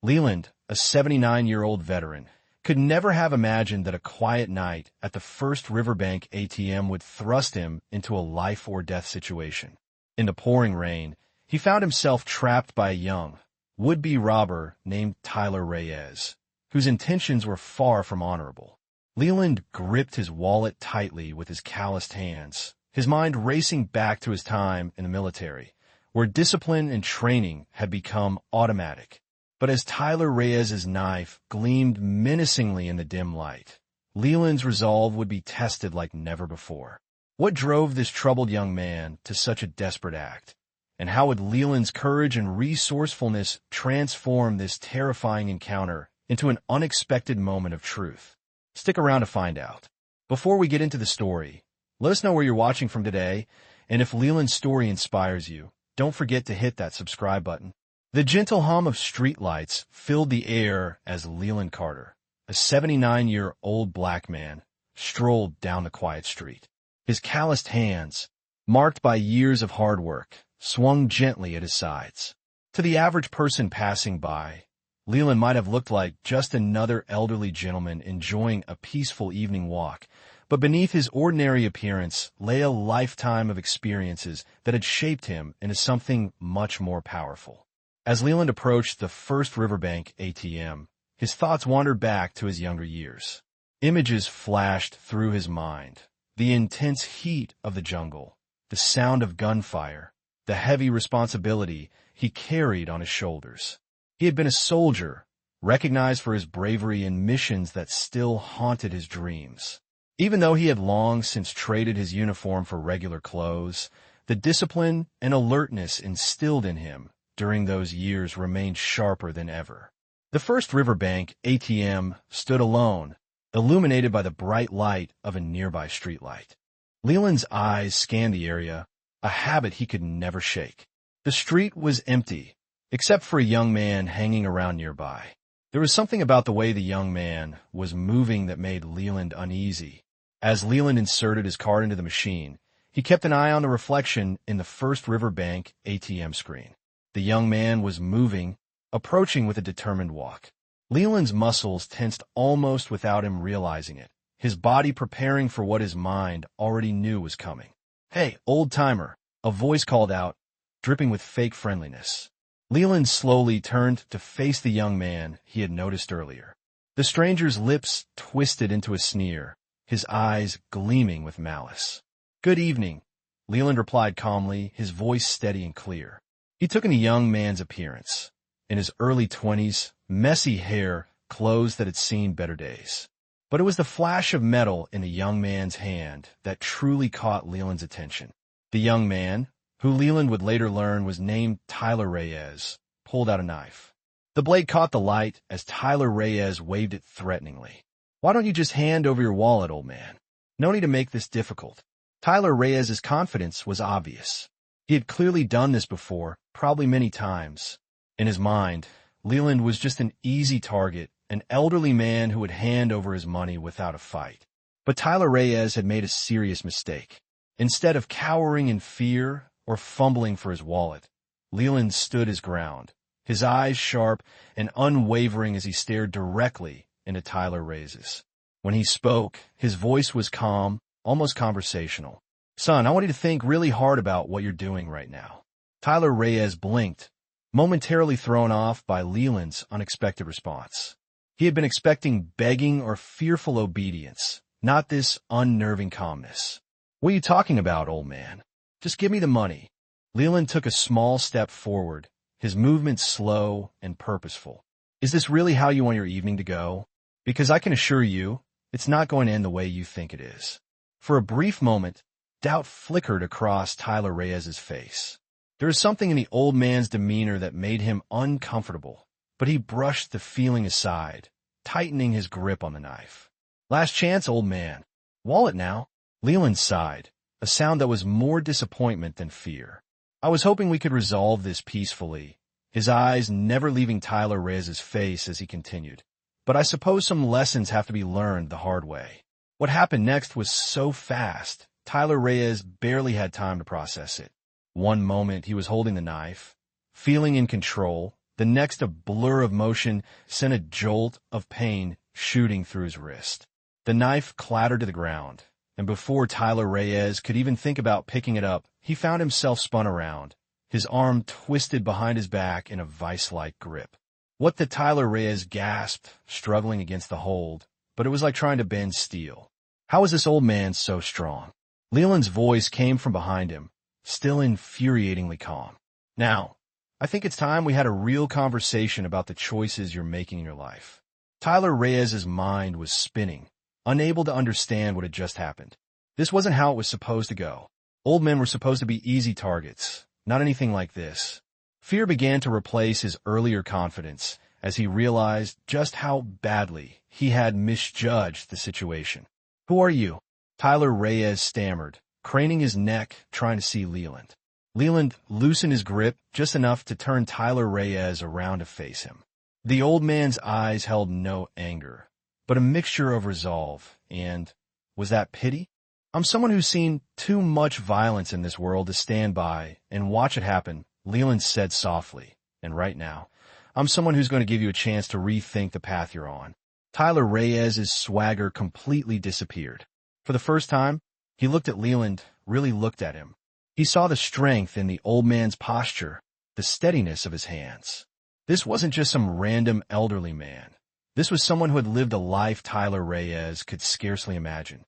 Leland, a 79-year-old veteran, could never have imagined that a quiet night at the First Riverbank ATM would thrust him into a life-or-death situation. In the pouring rain, he found himself trapped by a young, would-be robber named Tyler Reyes, whose intentions were far from honorable. Leland gripped his wallet tightly with his calloused hands, his mind racing back to his time in the military, where discipline and training had become automatic. But as Tyler Reyes's knife gleamed menacingly in the dim light, Leland's resolve would be tested like never before. What drove this troubled young man to such a desperate act? And how would Leland's courage and resourcefulness transform this terrifying encounter into an unexpected moment of truth? Stick around to find out. Before we get into the story, let us know where you're watching from today, and if Leland's story inspires you, don't forget to hit that subscribe button. The gentle hum of streetlights filled the air as Leland Carter, a 79-year-old black man, strolled down the quiet street. His calloused hands, marked by years of hard work, swung gently at his sides. To the average person passing by, Leland might have looked like just another elderly gentleman enjoying a peaceful evening walk, but beneath his ordinary appearance lay a lifetime of experiences that had shaped him into something much more powerful. As Leland approached the First Riverbank ATM, his thoughts wandered back to his younger years. Images flashed through his mind: the intense heat of the jungle, the sound of gunfire, the heavy responsibility he carried on his shoulders. He had been a soldier, recognized for his bravery in missions that still haunted his dreams. Even though he had long since traded his uniform for regular clothes, the discipline and alertness instilled in him during those years remained sharper than ever. The First Riverbank ATM stood alone, illuminated by the bright light of a nearby streetlight. Leland's eyes scanned the area, a habit he could never shake. The street was empty, except for a young man hanging around nearby. There was something about the way the young man was moving that made Leland uneasy. As Leland inserted his card into the machine, he kept an eye on the reflection in the First Riverbank ATM screen. The young man was moving, approaching with a determined walk. Leland's muscles tensed almost without him realizing it, his body preparing for what his mind already knew was coming. "Hey, old-timer," a voice called out, dripping with fake friendliness. Leland slowly turned to face the young man he had noticed earlier. The stranger's lips twisted into a sneer, his eyes gleaming with malice. "Good evening," Leland replied calmly, his voice steady and clear. He took in the young man's appearance. In his early 20s, messy hair, clothes that had seen better days. But it was the flash of metal in the young man's hand that truly caught Leland's attention. The young man, who Leland would later learn was named Tyler Reyes, pulled out a knife. The blade caught the light as Tyler Reyes waved it threateningly. "Why don't you just hand over your wallet, old man? No need to make this difficult." Tyler Reyes's confidence was obvious. He had clearly done this before, probably many times. In his mind, Leland was just an easy target, an elderly man who would hand over his money without a fight. But Tyler Reyes had made a serious mistake. Instead of cowering in fear or fumbling for his wallet, Leland stood his ground, his eyes sharp and unwavering as he stared directly into Tyler Reyes. When he spoke, his voice was calm, almost conversational. "Son, I want you to think really hard about what you're doing right now." Tyler Reyes blinked, momentarily thrown off by Leland's unexpected response. He had been expecting begging or fearful obedience, not this unnerving calmness. "What are you talking about, old man? Just give me the money." Leland took a small step forward, his movements slow and purposeful. "Is this really how you want your evening to go? Because I can assure you, it's not going to end the way you think it is." For a brief moment, doubt flickered across Tyler Reyes's face. There was something in the old man's demeanor that made him uncomfortable, but he brushed the feeling aside, tightening his grip on the knife. "Last chance, old man. Wallet now." Leland sighed, a sound that was more disappointment than fear. "I was hoping we could resolve this peacefully," his eyes never leaving Tyler Reyes's face as he continued. "But I suppose some lessons have to be learned the hard way." What happened next was so fast, Tyler Reyes barely had time to process it. One moment he was holding the knife, feeling in control, The next, a blur of motion sent a jolt of pain shooting through his wrist. The knife clattered to the ground, and before Tyler Reyes could even think about picking it up, he found himself spun around, his arm twisted behind his back in a vice-like grip. What the Tyler Reyes gasped, struggling against the hold, but it was like trying to bend steel. How was this old man so strong? Leland's voice came from behind him, still infuriatingly calm. Now, I think it's time we had a real conversation about the choices you're making in your life. Tyler Reyes's mind was spinning, unable to understand what had just happened. This wasn't how it was supposed to go. Old men were supposed to be easy targets, not anything like this. Fear began to replace his earlier confidence as he realized just how badly he had misjudged the situation. "Who are you?" Tyler Reyes stammered, craning his neck, trying to see Leland. Leland loosened his grip just enough to turn Tyler Reyes around to face him. The old man's eyes held no anger, but a mixture of resolve and, was that pity? "I'm someone who's seen too much violence in this world to stand by and watch it happen," Leland said softly, "and right now, I'm someone who's going to give you a chance to rethink the path you're on." Tyler Reyes's swagger completely disappeared. For the first time, he looked at Leland, really looked at him. He saw the strength in the old man's posture, the steadiness of his hands. This wasn't just some random elderly man. This was someone who had lived a life Tyler Reyes could scarcely imagine.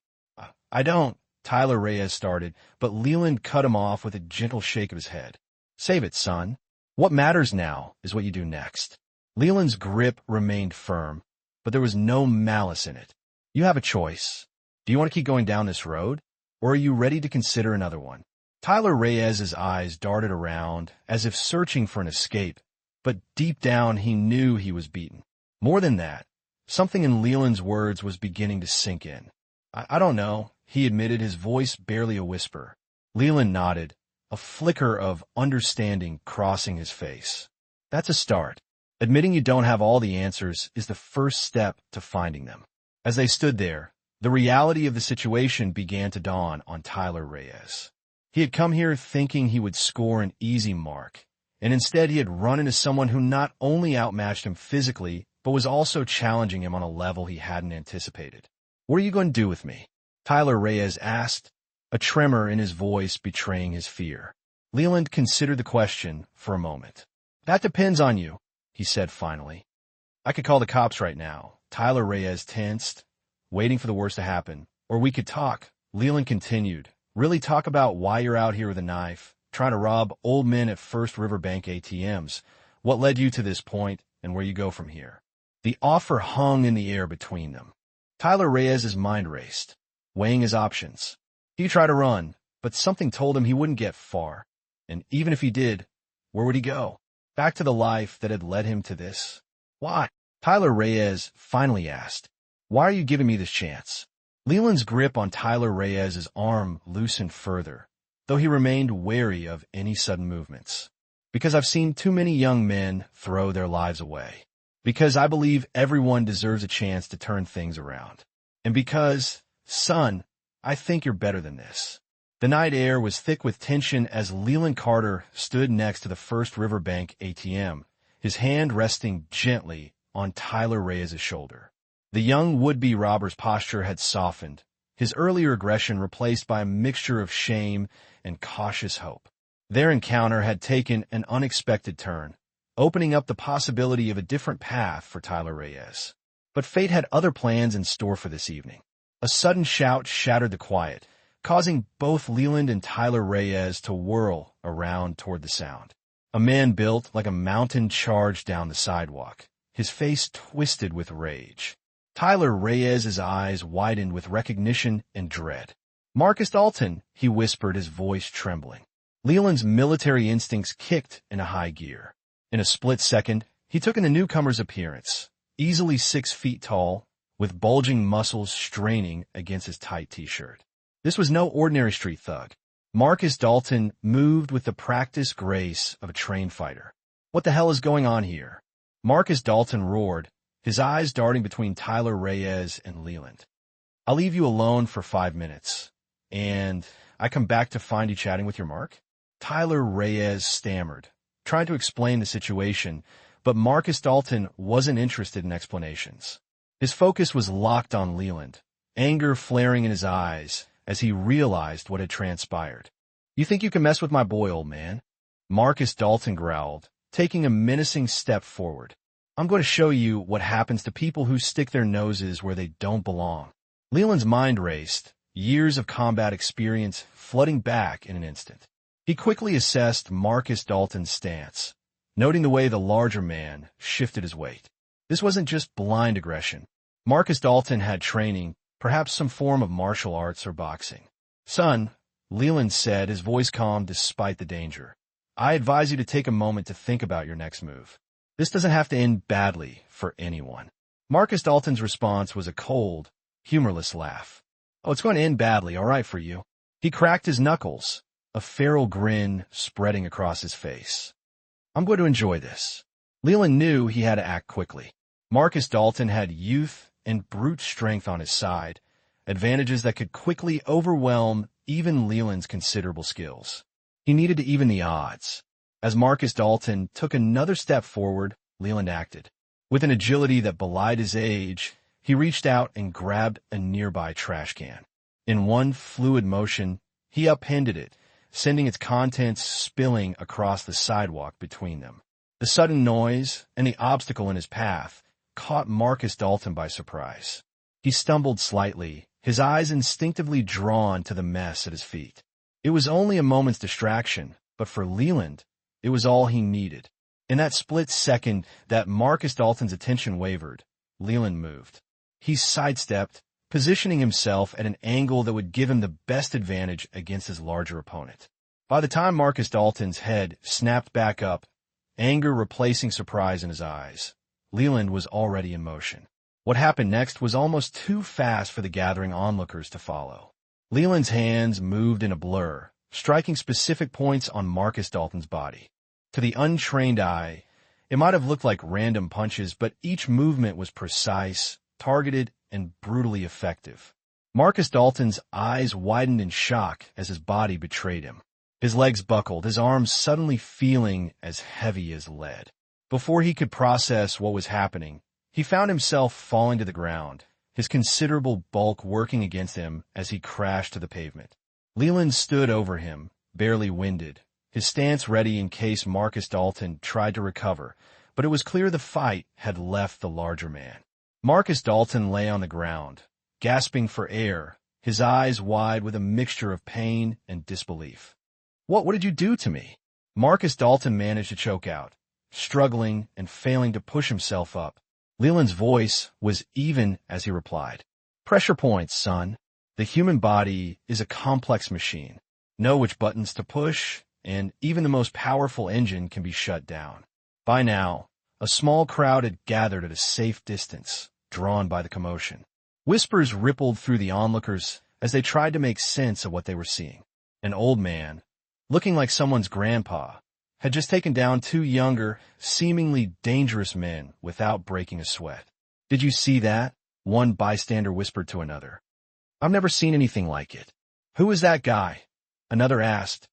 I don't," Tyler Reyes started, but Leland cut him off with a gentle shake of his head. "Save it, son. What matters now is what you do next." Leland's grip remained firm, but there was no malice in it. "You have a choice. Do you want to keep going down this road, or are you ready to consider another one?" Tyler Reyes's eyes darted around as if searching for an escape, but deep down he knew he was beaten. More than that, something in Leland's words was beginning to sink in. I don't know," he admitted, his voice barely a whisper. Leland nodded, a flicker of understanding crossing his face. "That's a start. Admitting you don't have all the answers is the first step to finding them." As they stood there, the reality of the situation began to dawn on Tyler Reyes. He had come here thinking he would score an easy mark, and instead he had run into someone who not only outmatched him physically, but was also challenging him on a level he hadn't anticipated. "What are you going to do with me?" Tyler Reyes asked, a tremor in his voice betraying his fear. Leland considered the question for a moment. "That depends on you," he said finally. "I could call the cops right now." Tyler Reyes tensed, waiting for the worst to happen. "Or we could talk," Leland continued. "Really talk about why you're out here with a knife, trying to rob old men at First Riverbank ATMs, what led you to this point, and where you go from here." The offer hung in the air between them. Tyler Reyes's mind raced, weighing his options. He tried to run, but something told him he wouldn't get far. And even if he did, where would he go? Back to the life that had led him to this? "Why?" Tyler Reyes finally asked. "Why are you giving me this chance?" Leland's grip on Tyler Reyes's arm loosened further, though he remained wary of any sudden movements. "Because I've seen too many young men throw their lives away. Because I believe everyone deserves a chance to turn things around. And because, son, I think you're better than this." The night air was thick with tension as Leland Carter stood next to the First Riverbank ATM, his hand resting gently on Tyler Reyes's shoulder. The young would-be robber's posture had softened, his earlier aggression replaced by a mixture of shame and cautious hope. Their encounter had taken an unexpected turn, opening up the possibility of a different path for Tyler Reyes. But fate had other plans in store for this evening. A sudden shout shattered the quiet, causing both Leland and Tyler Reyes to whirl around toward the sound. A man built like a mountain charged down the sidewalk, his face twisted with rage. Tyler Reyes's eyes widened with recognition and dread. "Marcus Dalton," he whispered, his voice trembling. Leland's military instincts kicked in a high gear. In a split second, he took in the newcomer's appearance, easily 6 feet tall, with bulging muscles straining against his tight t-shirt. This was no ordinary street thug. Marcus Dalton moved with the practiced grace of a trained fighter. "What the hell is going on here?" Marcus Dalton roared, his eyes darting between Tyler Reyes and Leland. "I'll leave you alone for 5 minutes. And I come back to find you chatting with your mark?" Tyler Reyes stammered, trying to explain the situation, But Marcus Dalton wasn't interested in explanations. His focus was locked on Leland, anger flaring in his eyes as he realized what had transpired. "You think you can mess with my boy, old man?" Marcus Dalton growled, taking a menacing step forward. "I'm going to show you what happens to people who stick their noses where they don't belong." Leland's mind raced, years of combat experience flooding back in an instant. He quickly assessed Marcus Dalton's stance, noting the way the larger man shifted his weight. This wasn't just blind aggression. Marcus Dalton had training, perhaps some form of martial arts or boxing. "Son," Leland said, his voice calm despite the danger, "I advise you to take a moment to think about your next move. This doesn't have to end badly for anyone." Marcus Dalton's response was a cold, humorless laugh. "Oh, it's going to end badly, all right for you." He cracked his knuckles, a feral grin spreading across his face. "I'm going to enjoy this." Leland knew he had to act quickly. Marcus Dalton had youth and brute strength on his side, advantages that could quickly overwhelm even Leland's considerable skills. He needed to even the odds. As Marcus Dalton took another step forward, Leland acted. With an agility that belied his age, he reached out and grabbed a nearby trash can. In one fluid motion, he upended it, sending its contents spilling across the sidewalk between them. The sudden noise and the obstacle in his path caught Marcus Dalton by surprise. He stumbled slightly, his eyes instinctively drawn to the mess at his feet. It was only a moment's distraction, but for Leland, it was all he needed. In that split second that Marcus Dalton's attention wavered, Leland moved. He sidestepped, positioning himself at an angle that would give him the best advantage against his larger opponent. By the time Marcus Dalton's head snapped back up, anger replacing surprise in his eyes, Leland was already in motion. What happened next was almost too fast for the gathering onlookers to follow. Leland's hands moved in a blur, striking specific points on Marcus Dalton's body. To the untrained eye, it might have looked like random punches, but each movement was precise, targeted, and brutally effective. Marcus Dalton's eyes widened in shock as his body betrayed him. His legs buckled, his arms suddenly feeling as heavy as lead. Before he could process what was happening, he found himself falling to the ground, his considerable bulk working against him as he crashed to the pavement. Leland stood over him, barely winded, his stance ready in case Marcus Dalton tried to recover, but it was clear the fight had left the larger man. Marcus Dalton lay on the ground, gasping for air, his eyes wide with a mixture of pain and disbelief. What did you do to me?" Marcus Dalton managed to choke out, struggling and failing to push himself up. Leland's voice was even as he replied, "Pressure points, son. The human body is a complex machine. Know which buttons to push, and even the most powerful engine can be shut down." By now, a small crowd had gathered at a safe distance, drawn by the commotion. Whispers rippled through the onlookers as they tried to make sense of what they were seeing. An old man, looking like someone's grandpa, had just taken down two younger, seemingly dangerous men without breaking a sweat. "Did you see that?" one bystander whispered to another. "I've never seen anything like it." "Who is that guy?" another asked,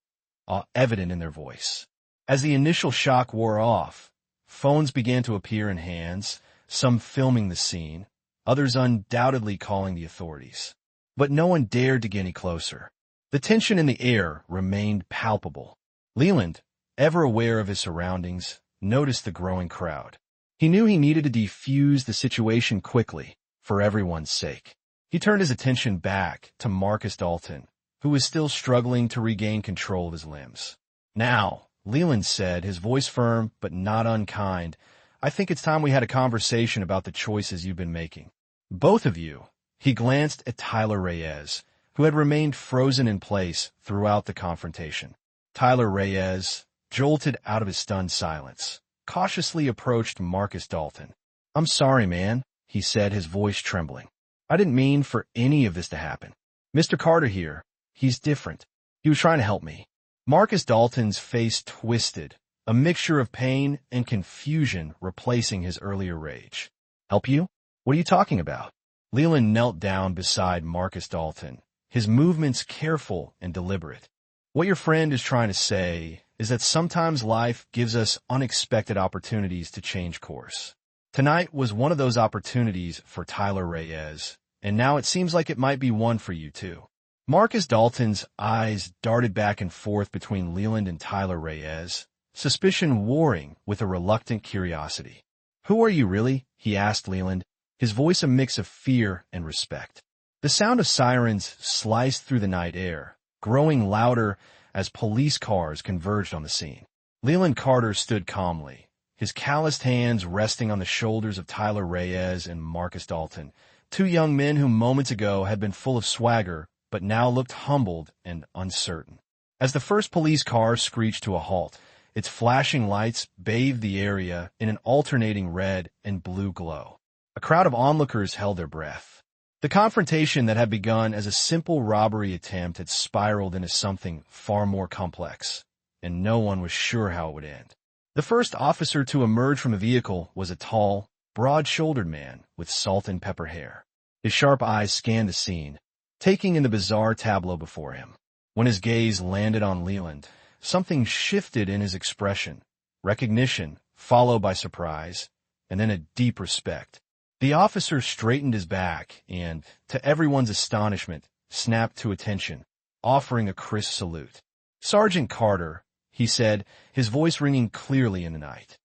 awe evident in their voice. As the initial shock wore off, phones began to appear in hands, some filming the scene, others undoubtedly calling the authorities. But no one dared to get any closer. The tension in the air remained palpable. Leland, ever aware of his surroundings, noticed the growing crowd. He knew he needed to defuse the situation quickly, for everyone's sake. He turned his attention back to Marcus Dalton, who was still struggling to regain control of his limbs. "Now," Leland said, his voice firm but not unkind, "I think it's time we had a conversation about the choices you've been making. Both of you." He glanced at Tyler Reyes, who had remained frozen in place throughout the confrontation. Tyler Reyes, jolted out of his stunned silence, cautiously approached Marcus Dalton. "I'm sorry, man," he said, his voice trembling. "I didn't mean for any of this to happen. Mr. Carter here, he's different. He was trying to help me." Marcus Dalton's face twisted, a mixture of pain and confusion replacing his earlier rage. "Help you? What are you talking about?" Leland knelt down beside Marcus Dalton, his movements careful and deliberate. "What your friend is trying to say is that sometimes life gives us unexpected opportunities to change course. Tonight was one of those opportunities for Tyler Reyes, and now it seems like it might be one for you too. Marcus Dalton's eyes darted back and forth between Leland and Tyler Reyes, suspicion warring with a reluctant curiosity. "Who are you really?" he asked Leland, his voice a mix of fear and respect. The sound of sirens sliced through the night air, growing louder as police cars converged on the scene. Leland Carter stood calmly, his calloused hands resting on the shoulders of Tyler Reyes and Marcus Dalton, two young men who moments ago had been full of swagger but now looked humbled and uncertain. As the first police car screeched to a halt, its flashing lights bathed the area in an alternating red and blue glow. A crowd of onlookers held their breath. The confrontation that had begun as a simple robbery attempt had spiraled into something far more complex, and no one was sure how it would end. The first officer to emerge from a vehicle was a tall, broad-shouldered man with salt and pepper hair. His sharp eyes scanned the scene, taking in the bizarre tableau before him. When his gaze landed on Leland, something shifted in his expression. Recognition, followed by surprise, and then a deep respect. The officer straightened his back and, to everyone's astonishment, snapped to attention, offering a crisp salute. "Sergeant Carter," he said, his voice ringing clearly in the night.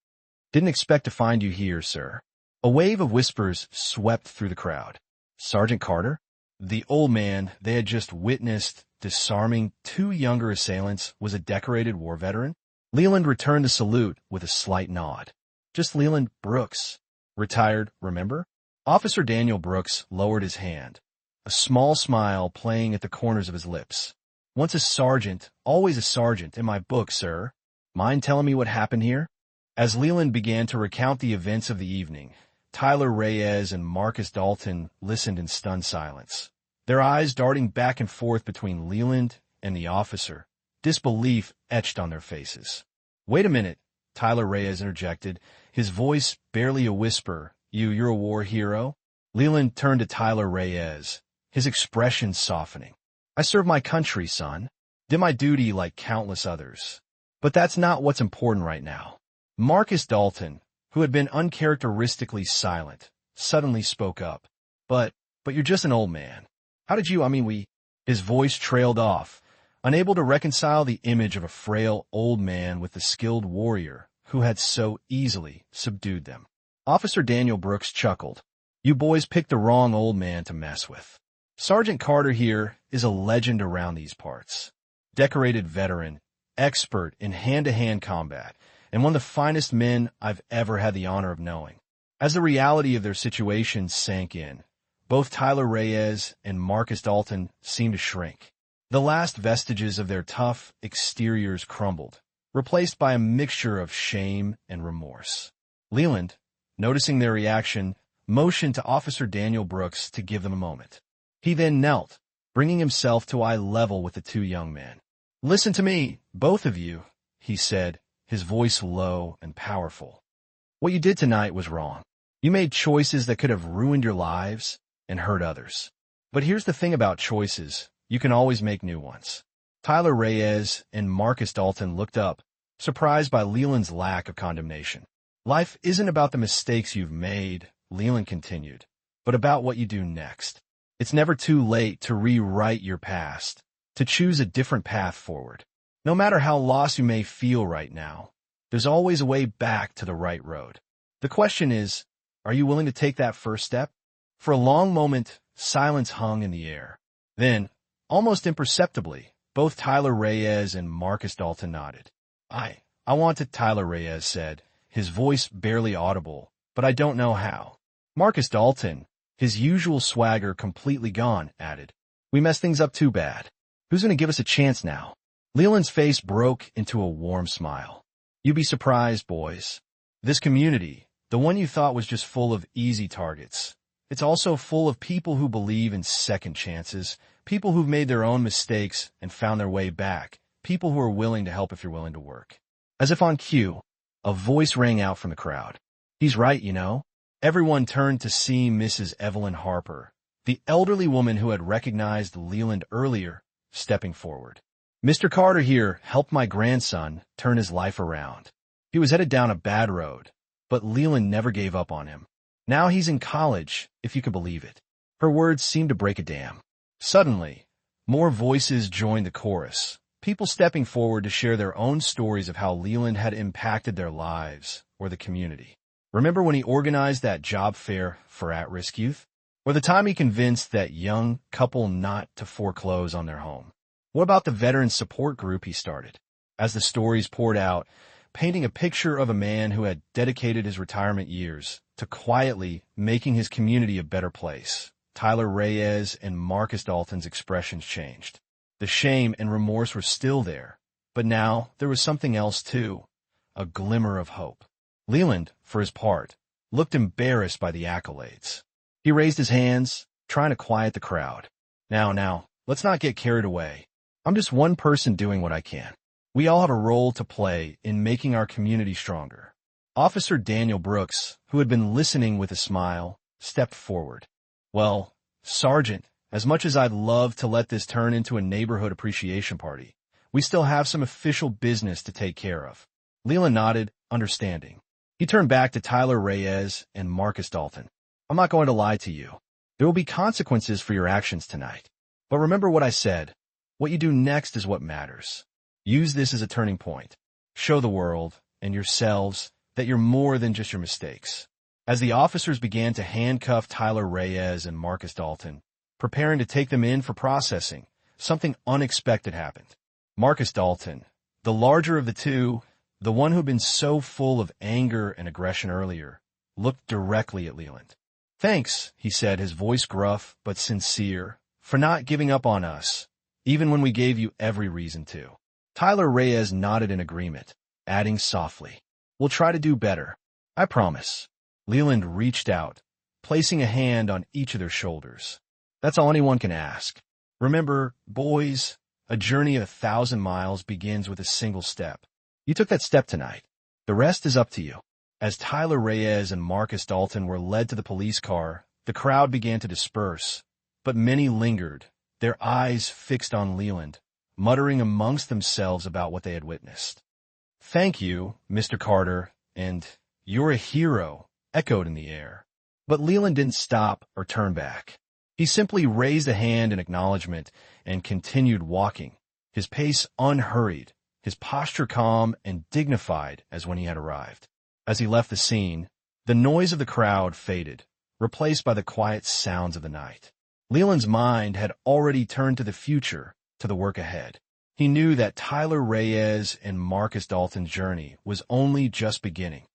"Didn't expect to find you here, sir." A wave of whispers swept through the crowd. Sergeant Carter? The old man they had just witnessed disarming two younger assailants was a decorated war veteran? Leland returned the salute with a slight nod. "Just Leland Brooks. Retired, remember?" Officer Daniel Brooks lowered his hand, a small smile playing at the corners of his lips. "Once a sergeant, always a sergeant in my book, sir. Mind telling me what happened here?" As Leland began to recount the events of the evening, Tyler Reyes and Marcus Dalton listened in stunned silence, their eyes darting back and forth between Leland and the officer, disbelief etched on their faces. "Wait a minute," Tyler Reyes interjected, his voice barely a whisper. You're a war hero?" Leland turned to Tyler Reyes, his expression softening. "I served my country, son. Did my duty like countless others. But that's not what's important right now." Marcus Dalton, who had been uncharacteristically silent, suddenly spoke up. But you're just an old man. How did we—" His voice trailed off, unable to reconcile the image of a frail old man with the skilled warrior who had so easily subdued them. Officer Daniel Brooks chuckled. "You boys picked the wrong old man to mess with. Sergeant Carter here is a legend around these parts. Decorated veteran, expert in hand-to-hand combat, and one of the finest men I've ever had the honor of knowing." As the reality of their situation sank in, both Tyler Reyes and Marcus Dalton seemed to shrink. The last vestiges of their tough exteriors crumbled, replaced by a mixture of shame and remorse. Leland, noticing their reaction, motioned to Officer Daniel Brooks to give them a moment. He then knelt, bringing himself to eye level with the two young men. "Listen to me, both of you," he said, his voice low and powerful. "What you did tonight was wrong. You made choices that could have ruined your lives and hurt others. But here's the thing about choices. You can always make new ones." Tyler Reyes and Marcus Dalton looked up, surprised by Leland's lack of condemnation. "Life isn't about the mistakes you've made," Leland continued, "but about what you do next. It's never too late to rewrite your past, to choose a different path forward. No matter how lost you may feel right now, there's always a way back to the right road. The question is, are you willing to take that first step?" For a long moment, silence hung in the air. Then, almost imperceptibly, both Tyler Reyes and Marcus Dalton nodded. I want to," Tyler Reyes said, his voice barely audible, "but I don't know how." Marcus Dalton, his usual swagger completely gone, added, "We messed things up too bad. Who's going to give us a chance now?" Leland's face broke into a warm smile. "You'd be surprised, boys. This community, the one you thought was just full of easy targets, it's also full of people who believe in second chances, people who've made their own mistakes and found their way back, people who are willing to help if you're willing to work." As if on cue, a voice rang out from the crowd. "He's right, you know." Everyone turned to see Mrs. Evelyn Harper, the elderly woman who had recognized Leland earlier, stepping forward. Mr. Carter here helped my grandson turn his life around. He was headed down a bad road, but Leland never gave up on him. Now he's in college, if you could believe it." Her words seemed to break a dam. Suddenly, more voices joined the chorus, people stepping forward to share their own stories of how Leland had impacted their lives or the community. Remember when he organized that job fair for at-risk youth? Or the time he convinced that young couple not to foreclose on their home? What about the veteran support group he started? As the stories poured out, painting a picture of a man who had dedicated his retirement years to quietly making his community a better place, Tyler Reyes and Marcus Dalton's expressions changed. The shame and remorse were still there, but now there was something else too, a glimmer of hope. Leland, for his part, looked embarrassed by the accolades. He raised his hands, trying to quiet the crowd. Now, let's not get carried away. I'm just one person doing what I can. We all have a role to play in making our community stronger. Officer Daniel Brooks, who had been listening with a smile, stepped forward. "Well, Sergeant, as much as I'd love to let this turn into a neighborhood appreciation party, we still have some official business to take care of." Leland nodded, understanding. He turned back to Tyler Reyes and Marcus Dalton. "I'm not going to lie to you. There will be consequences for your actions tonight. But remember what I said. What you do next is what matters. Use this as a turning point. Show the world and yourselves that you're more than just your mistakes." As the officers began to handcuff Tyler Reyes and Marcus Dalton, preparing to take them in for processing, something unexpected happened. Marcus Dalton, the larger of the two, the one who had been so full of anger and aggression earlier, looked directly at Leland. "Thanks," he said, his voice gruff but sincere, "for not giving up on us, even when we gave you every reason to." Tyler Reyes nodded in agreement, adding softly, "We'll try to do better. I promise." Leland reached out, placing a hand on each of their shoulders. "That's all anyone can ask. Remember, boys, a journey of 1,000 miles begins with a single step. You took that step tonight. The rest is up to you." As Tyler Reyes and Marcus Dalton were led to the police car, the crowd began to disperse, but many lingered, their eyes fixed on Leland, muttering amongst themselves about what they had witnessed. "Thank you, Mr. Carter," and "You're a hero," echoed in the air. But Leland didn't stop or turn back. He simply raised a hand in acknowledgement and continued walking, his pace unhurried, his posture calm and dignified as when he had arrived. As he left the scene, the noise of the crowd faded, replaced by the quiet sounds of the night. Leland's mind had already turned to the future, to the work ahead. He knew that Tyler Reyes and Marcus Dalton's journey was only just beginning,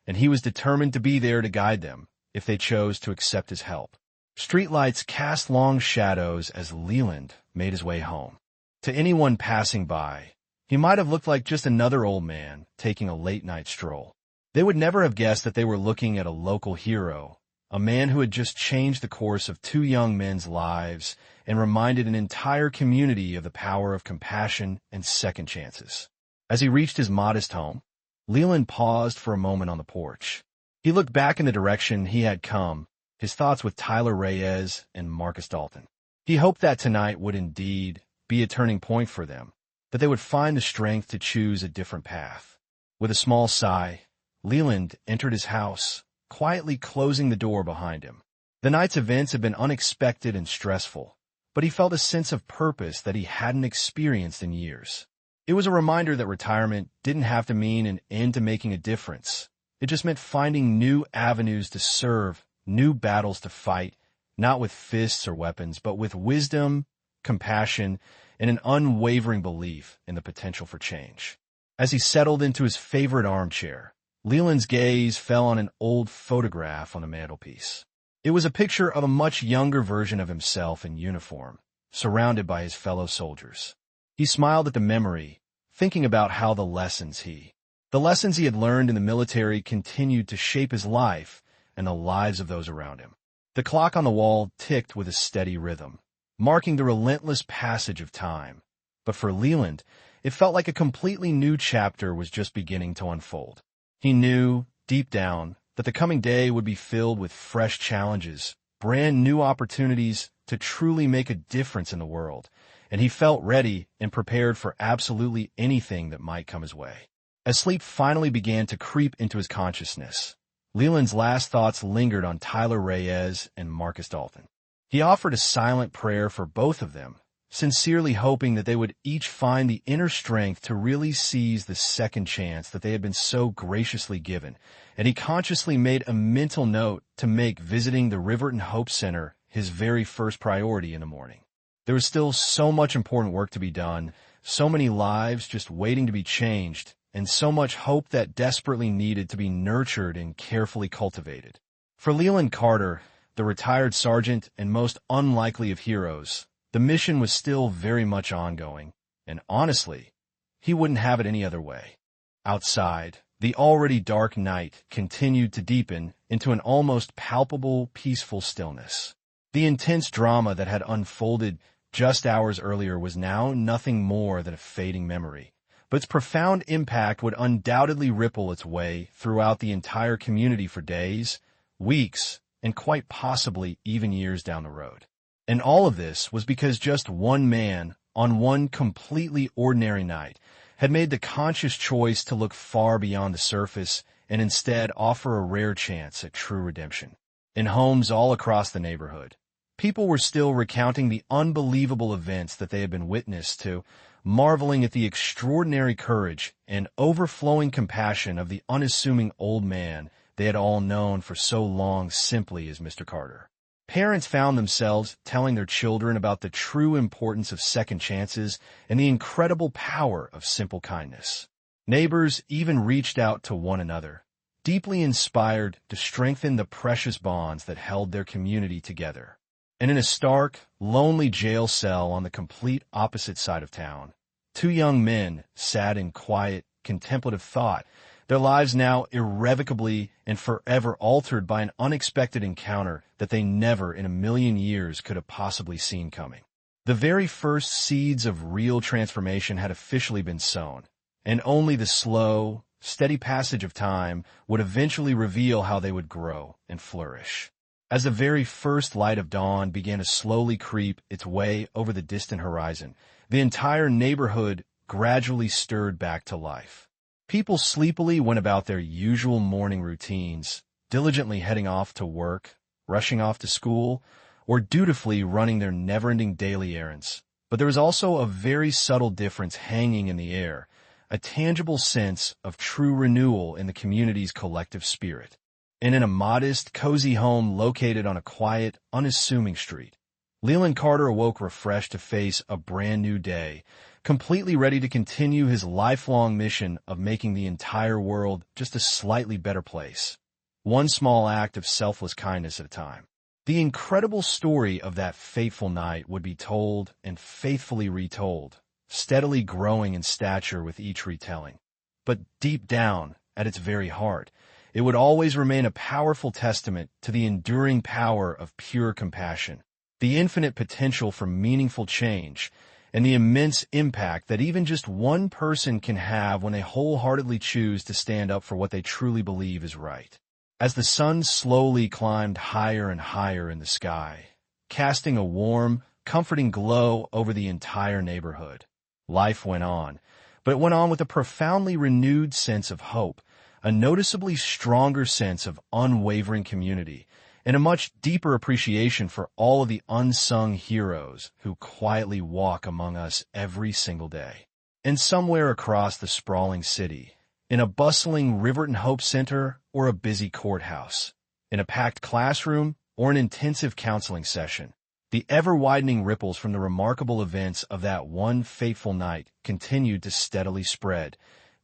and he was determined to be there to guide them if they chose to accept his help. Streetlights cast long shadows as Leland made his way home. To anyone passing by, he might have looked like just another old man taking a late-night stroll. They would never have guessed that they were looking at a local hero, a man who had just changed the course of two young men's lives and reminded an entire community of the power of compassion and second chances. As he reached his modest home, Leland paused for a moment on the porch. He looked back in the direction he had come, his thoughts with Tyler Reyes and Marcus Dalton. He hoped that tonight would indeed be a turning point for them, that they would find the strength to choose a different path. With a small sigh, Leland entered his house, quietly closing the door behind him. The night's events had been unexpected and stressful, but he felt a sense of purpose that he hadn't experienced in years. It was a reminder that retirement didn't have to mean an end to making a difference. It just meant finding new avenues to serve, new battles to fight, not with fists or weapons, but with wisdom, compassion, and an unwavering belief in the potential for change. As he settled into his favorite armchair, Leland's gaze fell on an old photograph on the mantelpiece. It was a picture of a much younger version of himself in uniform, surrounded by his fellow soldiers. He smiled at the memory, thinking about how the lessons he had learned in the military continued to shape his life and the lives of those around him. The clock on the wall ticked with a steady rhythm, marking the relentless passage of time. But for Leland, it felt like a completely new chapter was just beginning to unfold. He knew, deep down, that the coming day would be filled with fresh challenges, brand new opportunities to truly make a difference in the world, and he felt ready and prepared for absolutely anything that might come his way. As sleep finally began to creep into his consciousness, Leland's last thoughts lingered on Tyler Reyes and Marcus Dalton. He offered a silent prayer for both of them, sincerely hoping that they would each find the inner strength to really seize the second chance that they had been so graciously given, and he consciously made a mental note to make visiting the Riverton Hope Center his very first priority in the morning. There was still so much important work to be done, so many lives just waiting to be changed, and so much hope that desperately needed to be nurtured and carefully cultivated. For Leland Carter, the retired sergeant and most unlikely of heroes, the mission was still very much ongoing, and honestly, he wouldn't have it any other way. Outside, the already dark night continued to deepen into an almost palpable, peaceful stillness. The intense drama that had unfolded just hours earlier was now nothing more than a fading memory, but its profound impact would undoubtedly ripple its way throughout the entire community for days, weeks, and quite possibly even years down the road. And all of this was because just one man, on one completely ordinary night, had made the conscious choice to look far beyond the surface and instead offer a rare chance at true redemption. In homes all across the neighborhood, people were still recounting the unbelievable events that they had been witness to, marveling at the extraordinary courage and overflowing compassion of the unassuming old man they had all known for so long simply as Mr. Carter. Parents found themselves telling their children about the true importance of second chances and the incredible power of simple kindness. Neighbors even reached out to one another, deeply inspired to strengthen the precious bonds that held their community together. And in a stark, lonely jail cell on the complete opposite side of town, two young men sat in quiet, contemplative thought, their lives now irrevocably and forever altered by an unexpected encounter that they never in a million years could have possibly seen coming. The very first seeds of real transformation had officially been sown, and only the slow, steady passage of time would eventually reveal how they would grow and flourish. As the very first light of dawn began to slowly creep its way over the distant horizon, the entire neighborhood gradually stirred back to life. People sleepily went about their usual morning routines, diligently heading off to work, rushing off to school, or dutifully running their never-ending daily errands. But there was also a very subtle difference hanging in the air, a tangible sense of true renewal in the community's collective spirit. And in a modest, cozy home located on a quiet, unassuming street, Leland Carter awoke refreshed to face a brand new day, completely ready to continue his lifelong mission of making the entire world just a slightly better place, one small act of selfless kindness at a time. The incredible story of that fateful night would be told and faithfully retold, steadily growing in stature with each retelling. But deep down, at its very heart, it would always remain a powerful testament to the enduring power of pure compassion, the infinite potential for meaningful change, and the immense impact that even just one person can have when they wholeheartedly choose to stand up for what they truly believe is right. As the sun slowly climbed higher and higher in the sky, casting a warm, comforting glow over the entire neighborhood, life went on, but it went on with a profoundly renewed sense of hope, a noticeably stronger sense of unwavering community, and a much deeper appreciation for all of the unsung heroes who quietly walk among us every single day. And somewhere across the sprawling city, in a bustling Riverton Hope Center or a busy courthouse, in a packed classroom or an intensive counseling session, the ever-widening ripples from the remarkable events of that one fateful night continued to steadily spread,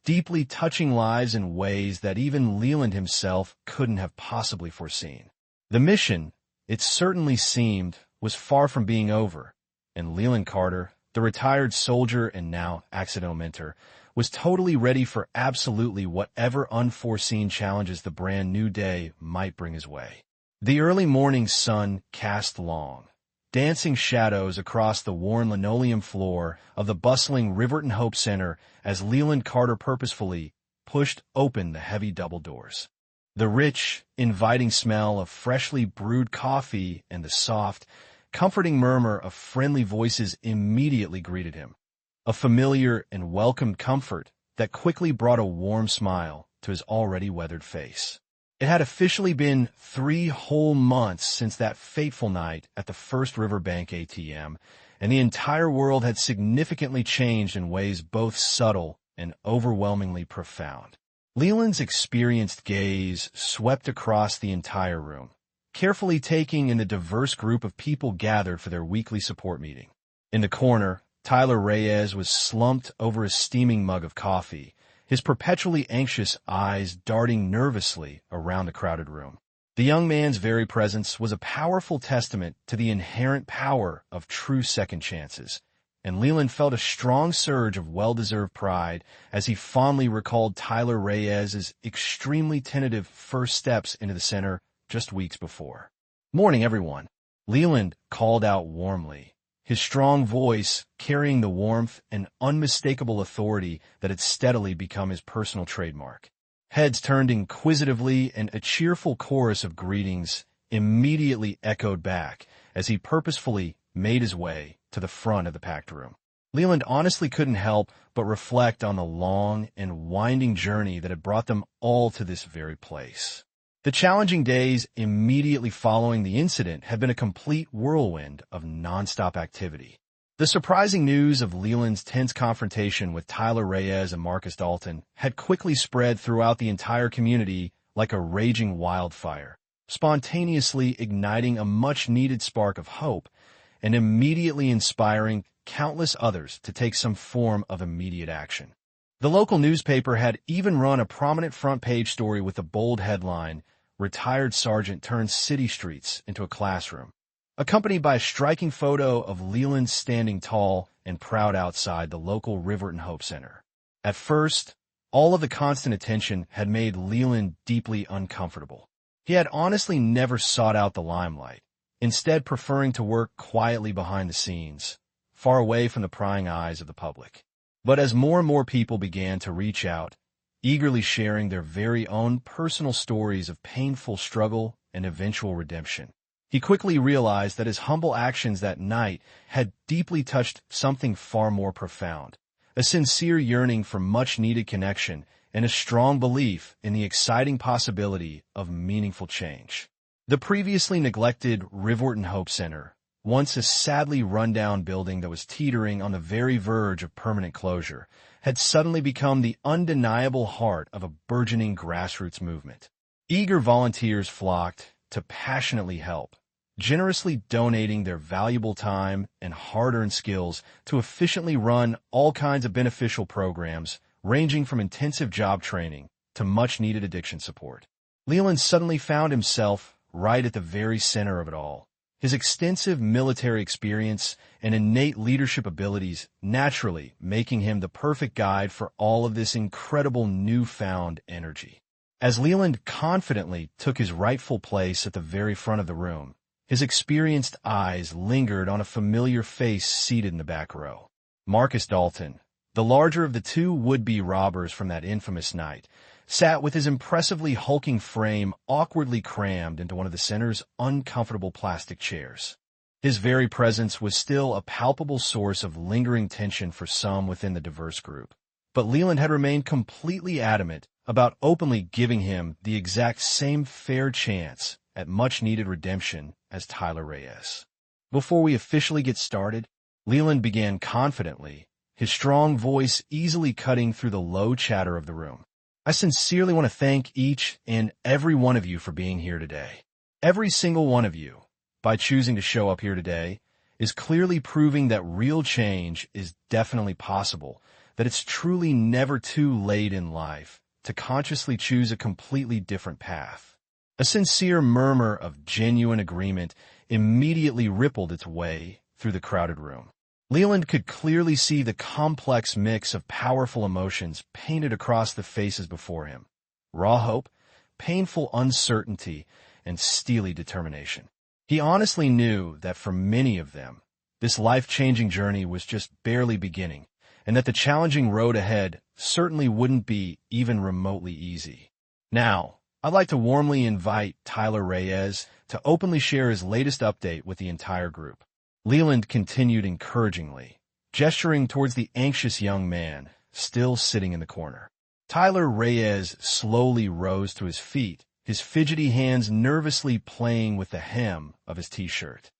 deeply touching lives in ways that even Leland himself couldn't have possibly foreseen. The mission, it certainly seemed, was far from being over, and Leland Carter, the retired soldier and now accidental mentor, was totally ready for absolutely whatever unforeseen challenges the brand new day might bring his way. The early morning sun cast long, dancing shadows across the worn linoleum floor of the bustling Riverton Hope Center as Leland Carter purposefully pushed open the heavy double doors. The rich, inviting smell of freshly brewed coffee and the soft, comforting murmur of friendly voices immediately greeted him. A familiar and welcomed comfort that quickly brought a warm smile to his already weathered face. It had officially been 3 whole months since that fateful night at the First Riverbank ATM, and the entire world had significantly changed in ways both subtle and overwhelmingly profound. Leland's experienced gaze swept across the entire room, carefully taking in the diverse group of people gathered for their weekly support meeting. In the corner, Tyler Reyes was slumped over a steaming mug of coffee, his perpetually anxious eyes darting nervously around the crowded room. The young man's very presence was a powerful testament to the inherent power of true second chances, and Leland felt a strong surge of well-deserved pride as he fondly recalled Tyler Reyes's extremely tentative first steps into the center just weeks before. "Morning, everyone," Leland called out warmly, his strong voice carrying the warmth and unmistakable authority that had steadily become his personal trademark. Heads turned inquisitively, and a cheerful chorus of greetings immediately echoed back as he purposefully made his way to the front of the packed room. Leland honestly couldn't help but reflect on the long and winding journey that had brought them all to this very place. The challenging days immediately following the incident had been a complete whirlwind of nonstop activity. The surprising news of Leland's tense confrontation with Tyler Reyes and Marcus Dalton had quickly spread throughout the entire community like a raging wildfire, spontaneously igniting a much-needed spark of hope and immediately inspiring countless others to take some form of immediate action. The local newspaper had even run a prominent front-page story with a bold headline, "Retired Sergeant Turns City Streets into a Classroom," accompanied by a striking photo of Leland standing tall and proud outside the local Riverton Hope Center. At first, all of the constant attention had made Leland deeply uncomfortable. He had honestly never sought out the limelight, instead preferring to work quietly behind the scenes, far away from the prying eyes of the public. But as more and more people began to reach out, eagerly sharing their very own personal stories of painful struggle and eventual redemption, he quickly realized that his humble actions that night had deeply touched something far more profound, a sincere yearning for much-needed connection and a strong belief in the exciting possibility of meaningful change. The previously neglected Riverton Hope Center, once a sadly run-down building that was teetering on the very verge of permanent closure, had suddenly become the undeniable heart of a burgeoning grassroots movement. Eager volunteers flocked to passionately help, generously donating their valuable time and hard-earned skills to efficiently run all kinds of beneficial programs, ranging from intensive job training to much-needed addiction support. Leland suddenly found himself right at the very center of it all, his extensive military experience and innate leadership abilities naturally making him the perfect guide for all of this incredible newfound energy. As Leland confidently took his rightful place at the very front of the room, his experienced eyes lingered on a familiar face seated in the back row. Marcus Dalton, the larger of the two would-be robbers from that infamous night, sat with his impressively hulking frame awkwardly crammed into one of the center's uncomfortable plastic chairs. His very presence was still a palpable source of lingering tension for some within the diverse group, but Leland had remained completely adamant about openly giving him the exact same fair chance at much-needed redemption as Tyler Reyes. Before we officially get started, Leland began confidently, his strong voice easily cutting through the low chatter of the room. "I sincerely want to thank each and every one of you for being here today. Every single one of you, by choosing to show up here today, is clearly proving that real change is definitely possible, that it's truly never too late in life to consciously choose a completely different path." A sincere murmur of genuine agreement immediately rippled its way through the crowded room. Leland could clearly see the complex mix of powerful emotions painted across the faces before him: raw hope, painful uncertainty, and steely determination. He honestly knew that for many of them, this life-changing journey was just barely beginning, and that the challenging road ahead certainly wouldn't be even remotely easy. Now, I'd like to warmly invite Tyler Reyes to openly share his latest update with the entire group. Leland continued encouragingly, gesturing towards the anxious young man, still sitting in the corner. Tyler Reyes slowly rose to his feet, his fidgety hands nervously playing with the hem of his t-shirt.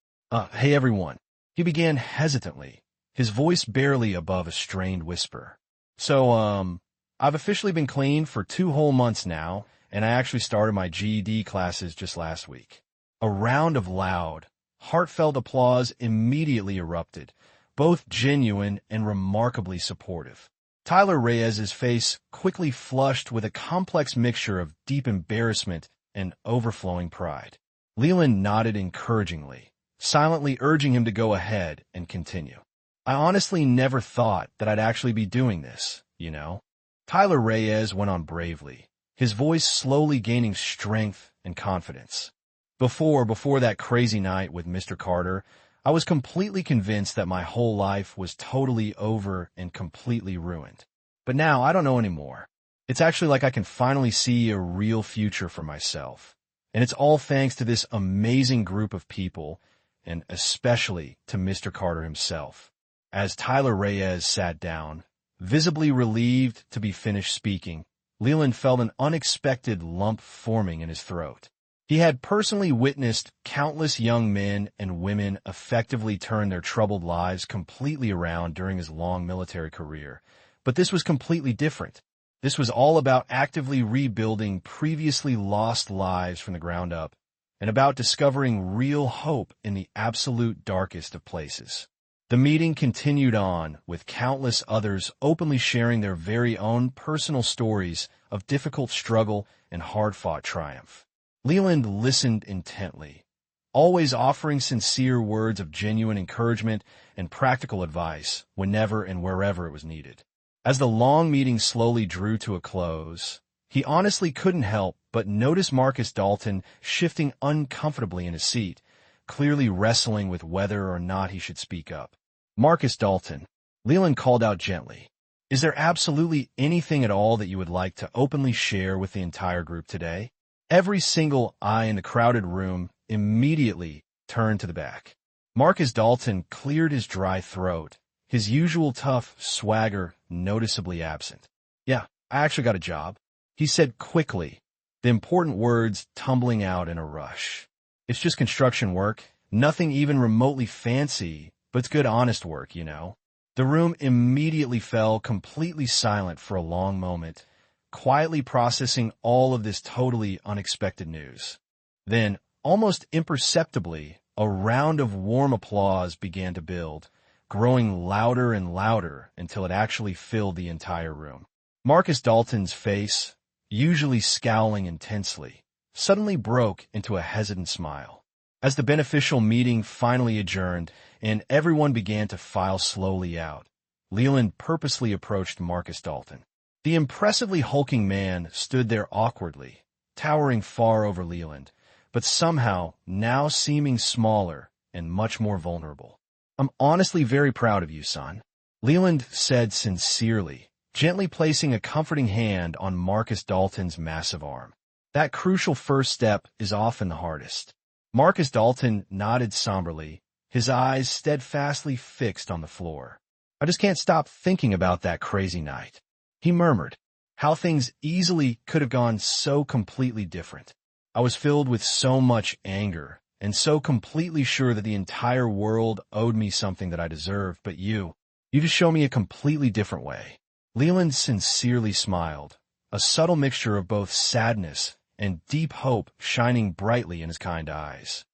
Hey everyone, he began hesitantly, his voice barely above a strained whisper. So, I've officially been clean for 2 whole months now, and I actually started my GED classes just last week. A round of loud, heartfelt applause immediately erupted, both genuine and remarkably supportive. Tyler Reyes's face quickly flushed with a complex mixture of deep embarrassment and overflowing pride. Leland nodded encouragingly, silently urging him to go ahead and continue. I honestly never thought that I'd actually be doing this, you know? Tyler Reyes went on bravely, his voice slowly gaining strength and confidence. Before that crazy night with Mr. Carter, I was completely convinced that my whole life was totally over and completely ruined. But now I don't know anymore. It's actually like I can finally see a real future for myself. And it's all thanks to this amazing group of people, and especially to Mr. Carter himself. As Tyler Reyes sat down, visibly relieved to be finished speaking, Leland felt an unexpected lump forming in his throat. He had personally witnessed countless young men and women effectively turn their troubled lives completely around during his long military career. But this was completely different. This was all about actively rebuilding previously lost lives from the ground up, and about discovering real hope in the absolute darkest of places. The meeting continued on, with countless others openly sharing their very own personal stories of difficult struggle and hard-fought triumph. Leland listened intently, always offering sincere words of genuine encouragement and practical advice whenever and wherever it was needed. As the long meeting slowly drew to a close, he honestly couldn't help but notice Marcus Dalton shifting uncomfortably in his seat, clearly wrestling with whether or not he should speak up. Marcus Dalton, Leland called out gently, is there absolutely anything at all that you would like to openly share with the entire group today? Every single eye in the crowded room immediately turned to the back. Marcus Dalton cleared his dry throat, his usual tough swagger noticeably absent. Yeah, I actually got a job, he said quickly, the important words tumbling out in a rush. It's just construction work, nothing even remotely fancy, but it's good honest work, you know. The room immediately fell completely silent for a long moment, quietly processing all of this totally unexpected news. Then, almost imperceptibly, a round of warm applause began to build, growing louder and louder until it actually filled the entire room. Marcus Dalton's face, usually scowling intensely, suddenly broke into a hesitant smile. As the beneficial meeting finally adjourned and everyone began to file slowly out, Leland purposely approached Marcus Dalton. The impressively hulking man stood there awkwardly, towering far over Leland, but somehow now seeming smaller and much more vulnerable. I'm honestly very proud of you, son, Leland said sincerely, gently placing a comforting hand on Marcus Dalton's massive arm. That crucial first step is often the hardest. Marcus Dalton nodded somberly, his eyes steadfastly fixed on the floor. I just can't stop thinking about that crazy night, he murmured, how things easily could have gone so completely different. I was filled with so much anger, and so completely sure that the entire world owed me something that I deserved, but you just showed me a completely different way. Leland sincerely smiled, a subtle mixture of both sadness and deep hope shining brightly in his kind eyes.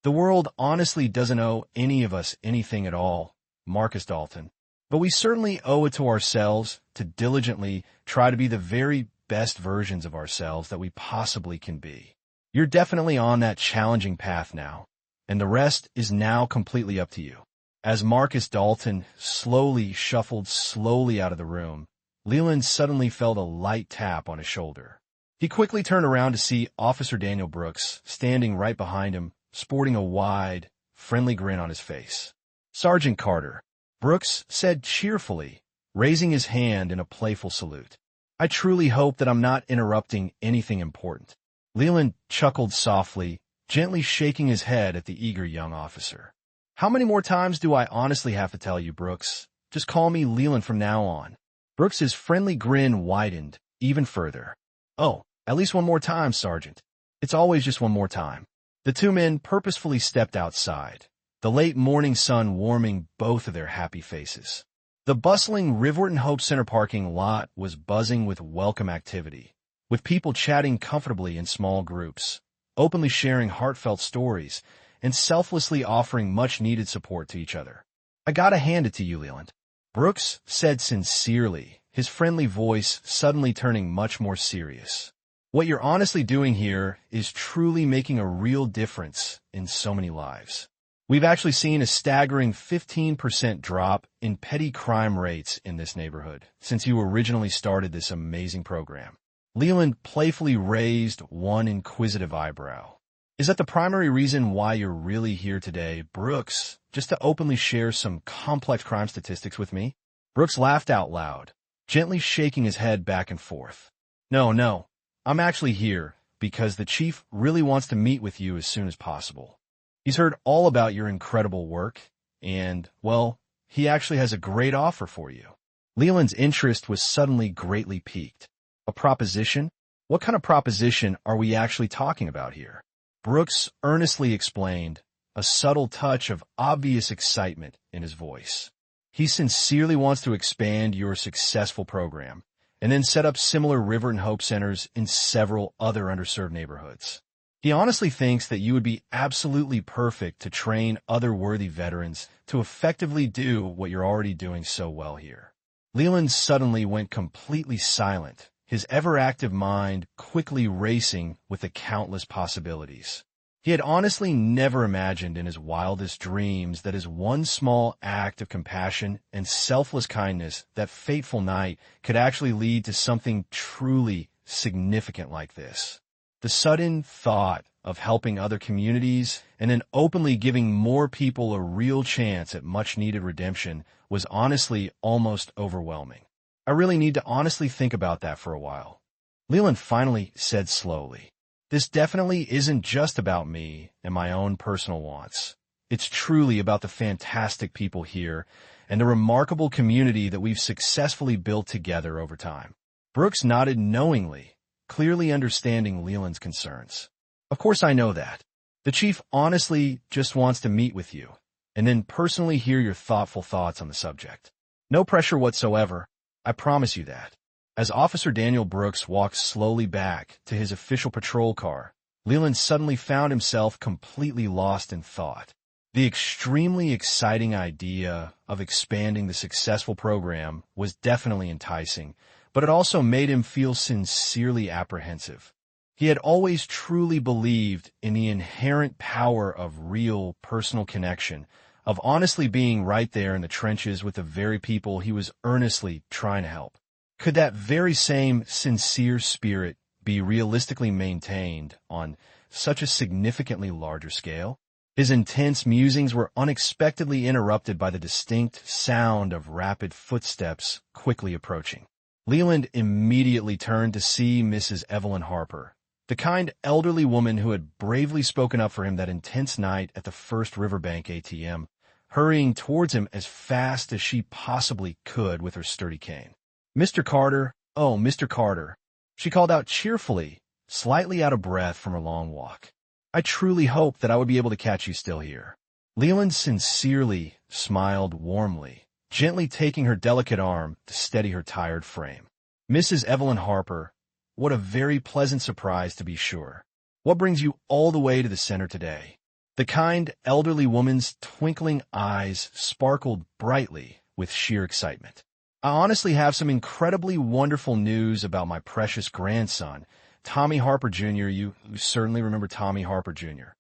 The world honestly doesn't owe any of us anything at all, Marcus Dalton, but we certainly owe it to ourselves to diligently try to be the very best versions of ourselves that we possibly can be. You're definitely on that challenging path now, and the rest is now completely up to you. As Marcus Dalton shuffled slowly out of the room, Leland suddenly felt a light tap on his shoulder. He quickly turned around to see Officer Daniel Brooks standing right behind him, sporting a wide, friendly grin on his face. Sergeant Carter, Brooks said cheerfully, raising his hand in a playful salute. I truly hope that I'm not interrupting anything important. Leland chuckled softly, gently shaking his head at the eager young officer. How many more times do I honestly have to tell you, Brooks? Just call me Leland from now on. Brooks's friendly grin widened even further. Oh, at least one more time, Sergeant. It's always just one more time. The two men purposefully stepped outside, the late morning sun warming both of their happy faces. The bustling Riverton Hope Center parking lot was buzzing with welcome activity, with people chatting comfortably in small groups, openly sharing heartfelt stories, and selflessly offering much-needed support to each other. I gotta hand it to you, Leland. Brooks said sincerely, his friendly voice suddenly turning much more serious. What you're honestly doing here is truly making a real difference in so many lives. We've actually seen a staggering 15% drop in petty crime rates in this neighborhood since you originally started this amazing program. Leland playfully raised one inquisitive eyebrow. Is that the primary reason why you're really here today, Brooks, just to openly share some complex crime statistics with me? Brooks laughed out loud, gently shaking his head back and forth. No, I'm actually here because the chief really wants to meet with you as soon as possible. He's heard all about your incredible work, and, well, he actually has a great offer for you. Leland's interest was suddenly greatly piqued. A proposition? What kind of proposition are we actually talking about here? Brooks earnestly explained, a subtle touch of obvious excitement in his voice. He sincerely wants to expand your successful program, and then set up similar Riverton Hope Centers in several other underserved neighborhoods. He honestly thinks that you would be absolutely perfect to train other worthy veterans to effectively do what you're already doing so well here. Leland suddenly went completely silent, his ever-active mind quickly racing with the countless possibilities. He had honestly never imagined in his wildest dreams that his one small act of compassion and selfless kindness that fateful night could actually lead to something truly significant like this. The sudden thought of helping other communities and then openly giving more people a real chance at much-needed redemption was honestly almost overwhelming. I really need to honestly think about that for a while. Leland finally said slowly, this definitely isn't just about me and my own personal wants. It's truly about the fantastic people here and the remarkable community that we've successfully built together over time. Brooks nodded knowingly, clearly understanding Leland's concerns. Of course I know that. The chief honestly just wants to meet with you and then personally hear your thoughtful thoughts on the subject. No pressure whatsoever. I promise you that. As Officer Daniel Brooks walked slowly back to his official patrol car, Leland suddenly found himself completely lost in thought. The extremely exciting idea of expanding the successful program was definitely enticing, but it also made him feel sincerely apprehensive. He had always truly believed in the inherent power of real personal connection, of honestly being right there in the trenches with the very people he was earnestly trying to help. Could that very same sincere spirit be realistically maintained on such a significantly larger scale? His intense musings were unexpectedly interrupted by the distinct sound of rapid footsteps quickly approaching. Leland immediately turned to see Mrs. Evelyn Harper, the kind elderly woman who had bravely spoken up for him that intense night at the First Riverbank ATM, hurrying towards him as fast as she possibly could with her sturdy cane. Mr. Carter, oh, Mr. Carter, she called out cheerfully, slightly out of breath from her long walk. I truly hope that I would be able to catch you still here. Leland sincerely smiled warmly, gently taking her delicate arm to steady her tired frame. Mrs. Evelyn Harper, what a very pleasant surprise to be sure. What brings you all the way to the center today? The kind elderly woman's twinkling eyes sparkled brightly with sheer excitement. I honestly have some incredibly wonderful news about my precious grandson, Tommy Harper Jr. You certainly remember Tommy Harper Jr.,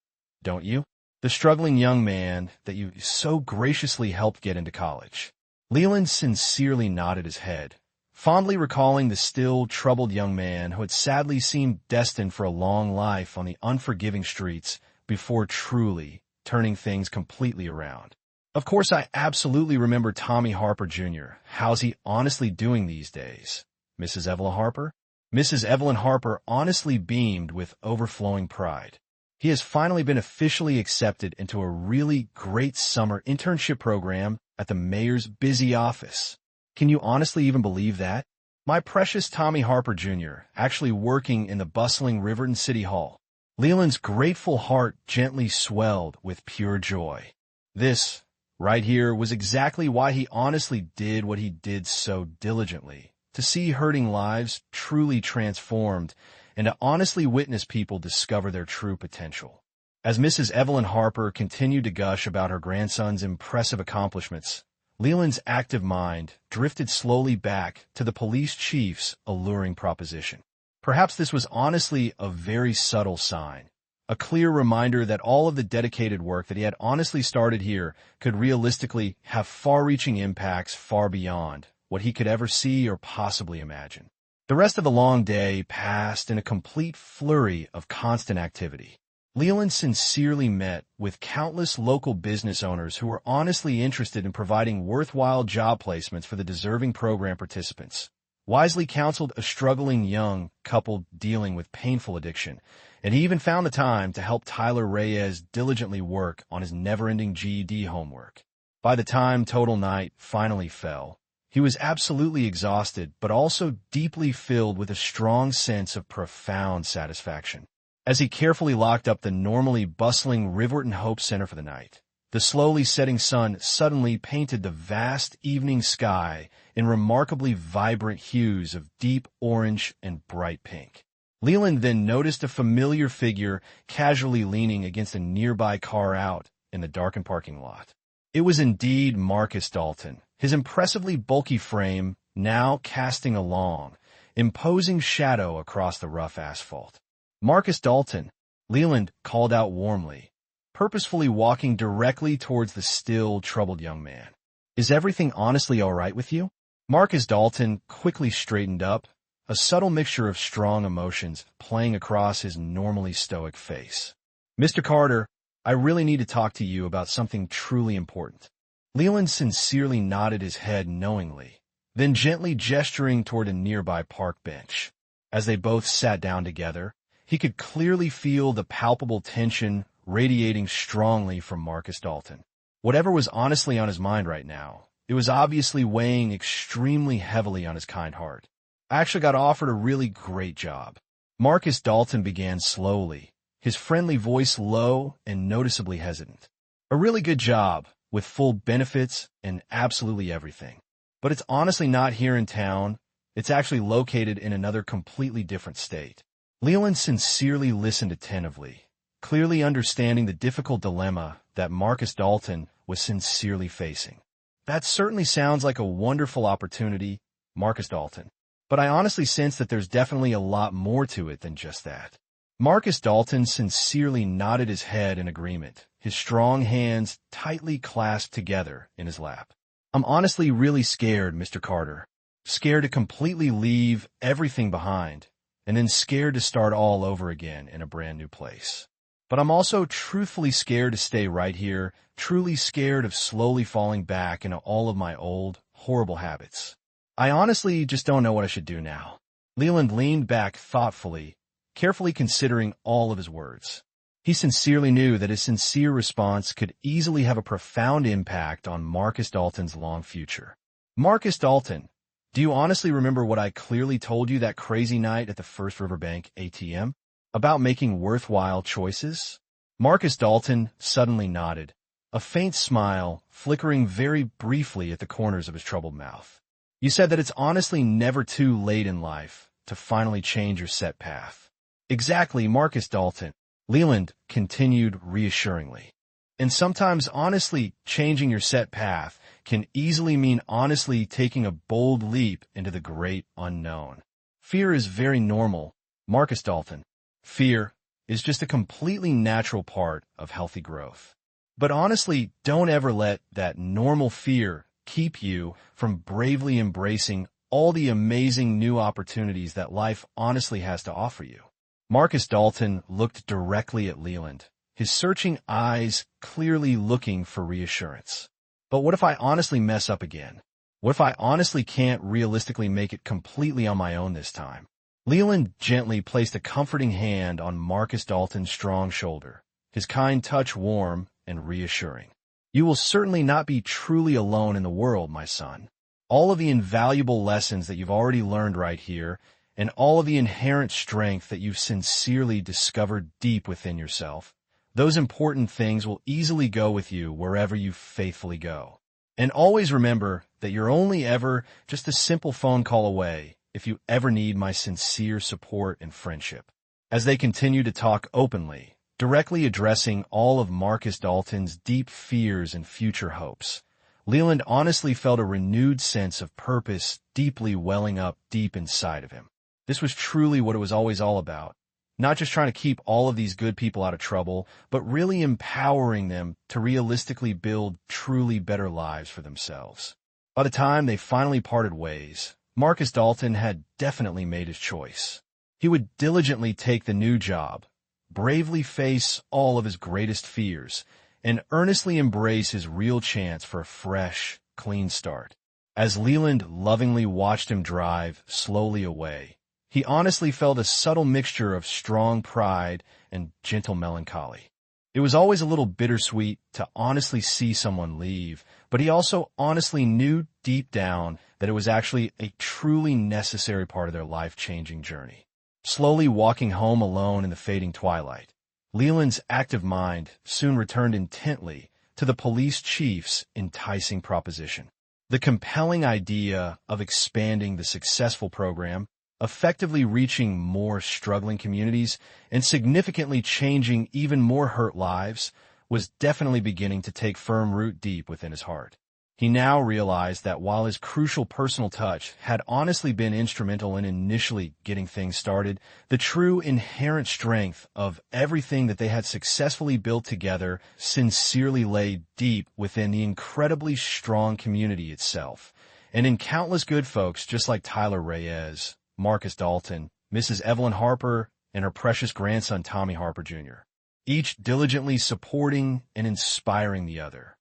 don't you? The struggling young man that you so graciously helped get into college. Leland sincerely nodded his head, fondly recalling the still troubled young man who had sadly seemed destined for a long life on the unforgiving streets before truly turning things completely around. Of course, I absolutely remember Tommy Harper Jr. How's he honestly doing these days? Mrs. Evelyn Harper? Mrs. Evelyn Harper honestly beamed with overflowing pride. He has finally been officially accepted into a really great summer internship program at the mayor's busy office. Can you honestly even believe that? My precious Tommy Harper Jr. actually working in the bustling Riverton City Hall. Leland's grateful heart gently swelled with pure joy. This, right here, was exactly why he honestly did what he did so diligently, to see hurting lives truly transformed and to honestly witness people discover their true potential. As Mrs. Evelyn Harper continued to gush about her grandson's impressive accomplishments, Leland's active mind drifted slowly back to the police chief's alluring proposition. Perhaps this was honestly a very subtle sign, a clear reminder that all of the dedicated work that he had honestly started here could realistically have far-reaching impacts far beyond what he could ever see or possibly imagine. The rest of the long day passed in a complete flurry of constant activity. Leland sincerely met with countless local business owners who were honestly interested in providing worthwhile job placements for the deserving program participants, wisely counseled a struggling young couple dealing with painful addiction, and he even found the time to help Tyler Reyes diligently work on his never-ending GED homework. By the time total night finally fell, he was absolutely exhausted, but also deeply filled with a strong sense of profound satisfaction. As he carefully locked up the normally bustling Riverton Hope Center for the night, the slowly setting sun suddenly painted the vast evening sky in remarkably vibrant hues of deep orange and bright pink. Leland then noticed a familiar figure casually leaning against a nearby car out in the darkened parking lot. It was indeed Marcus Dalton, his impressively bulky frame now casting a long, imposing shadow across the rough asphalt. "Marcus Dalton," Leland called out warmly, purposefully walking directly towards the still, troubled young man. "Is everything honestly all right with you?" Marcus Dalton quickly straightened up, a subtle mixture of strong emotions playing across his normally stoic face. "Mr. Carter, I really need to talk to you about something truly important." Leland sincerely nodded his head knowingly, then gently gesturing toward a nearby park bench. As they both sat down together, he could clearly feel the palpable tension radiating strongly from Marcus Dalton. Whatever was honestly on his mind right now, it was obviously weighing extremely heavily on his kind heart. "I actually got offered a really great job." Marcus Dalton began slowly, his friendly voice low and noticeably hesitant. "A really good job, with full benefits and absolutely everything. But it's honestly not here in town. It's actually located in another completely different state." Leland sincerely listened attentively, clearly understanding the difficult dilemma that Marcus Dalton was sincerely facing. "That certainly sounds like a wonderful opportunity, Marcus Dalton. But I honestly sense that there's definitely a lot more to it than just that." Marcus Dalton sincerely nodded his head in agreement, his strong hands tightly clasped together in his lap. "I'm honestly really scared, Mr. Carter. Scared to completely leave everything behind, and then scared to start all over again in a brand new place. But I'm also truthfully scared to stay right here, truly scared of slowly falling back into all of my old, horrible habits. I honestly just don't know what I should do now." Leland leaned back thoughtfully, carefully considering all of his words. He sincerely knew that his sincere response could easily have a profound impact on Marcus Dalton's long future. "Marcus Dalton, do you honestly remember what I clearly told you that crazy night at the First Riverbank ATM? About making worthwhile choices?" Marcus Dalton suddenly nodded, a faint smile flickering very briefly at the corners of his troubled mouth. "You said that it's honestly never too late in life to finally change your set path." "Exactly, Marcus Dalton," Leland continued reassuringly. "And sometimes honestly changing your set path can easily mean honestly taking a bold leap into the great unknown. Fear is very normal, Marcus Dalton. Fear is just a completely natural part of healthy growth. But honestly, don't ever let that normal fear keep you from bravely embracing all the amazing new opportunities that life honestly has to offer you." Marcus Dalton looked directly at Leland, his searching eyes clearly looking for reassurance. "But what if I honestly mess up again? What if I honestly can't realistically make it completely on my own this time?" Leland gently placed a comforting hand on Marcus Dalton's strong shoulder, his kind touch warm and reassuring. "You will certainly not be truly alone in the world, my son. All of the invaluable lessons that you've already learned right here, and all of the inherent strength that you've sincerely discovered deep within yourself, those important things will easily go with you wherever you faithfully go. And always remember that you're only ever just a simple phone call away if you ever need my sincere support and friendship." As they continued to talk openly, directly addressing all of Marcus Dalton's deep fears and future hopes, Leland honestly felt a renewed sense of purpose deeply welling up deep inside of him. This was truly what it was always all about. Not just trying to keep all of these good people out of trouble, but really empowering them to realistically build truly better lives for themselves. By the time they finally parted ways, Marcus Dalton had definitely made his choice. He would diligently take the new job, bravely face all of his greatest fears, and earnestly embrace his real chance for a fresh, clean start. As Leland lovingly watched him drive slowly away, he honestly felt a subtle mixture of strong pride and gentle melancholy. It was always a little bittersweet to honestly see someone leave, but he also honestly knew deep down that it was actually a truly necessary part of their life-changing journey. Slowly walking home alone in the fading twilight, Leland's active mind soon returned intently to the police chief's enticing proposition. The compelling idea of expanding the successful program, effectively reaching more struggling communities, and significantly changing even more hurt lives was definitely beginning to take firm root deep within his heart. He now realized that while his crucial personal touch had honestly been instrumental in initially getting things started, the true inherent strength of everything that they had successfully built together sincerely lay deep within the incredibly strong community itself, and in countless good folks just like Tyler Reyes, Marcus Dalton, Mrs. Evelyn Harper, and her precious grandson Tommy Harper Jr., each diligently supporting and inspiring the other.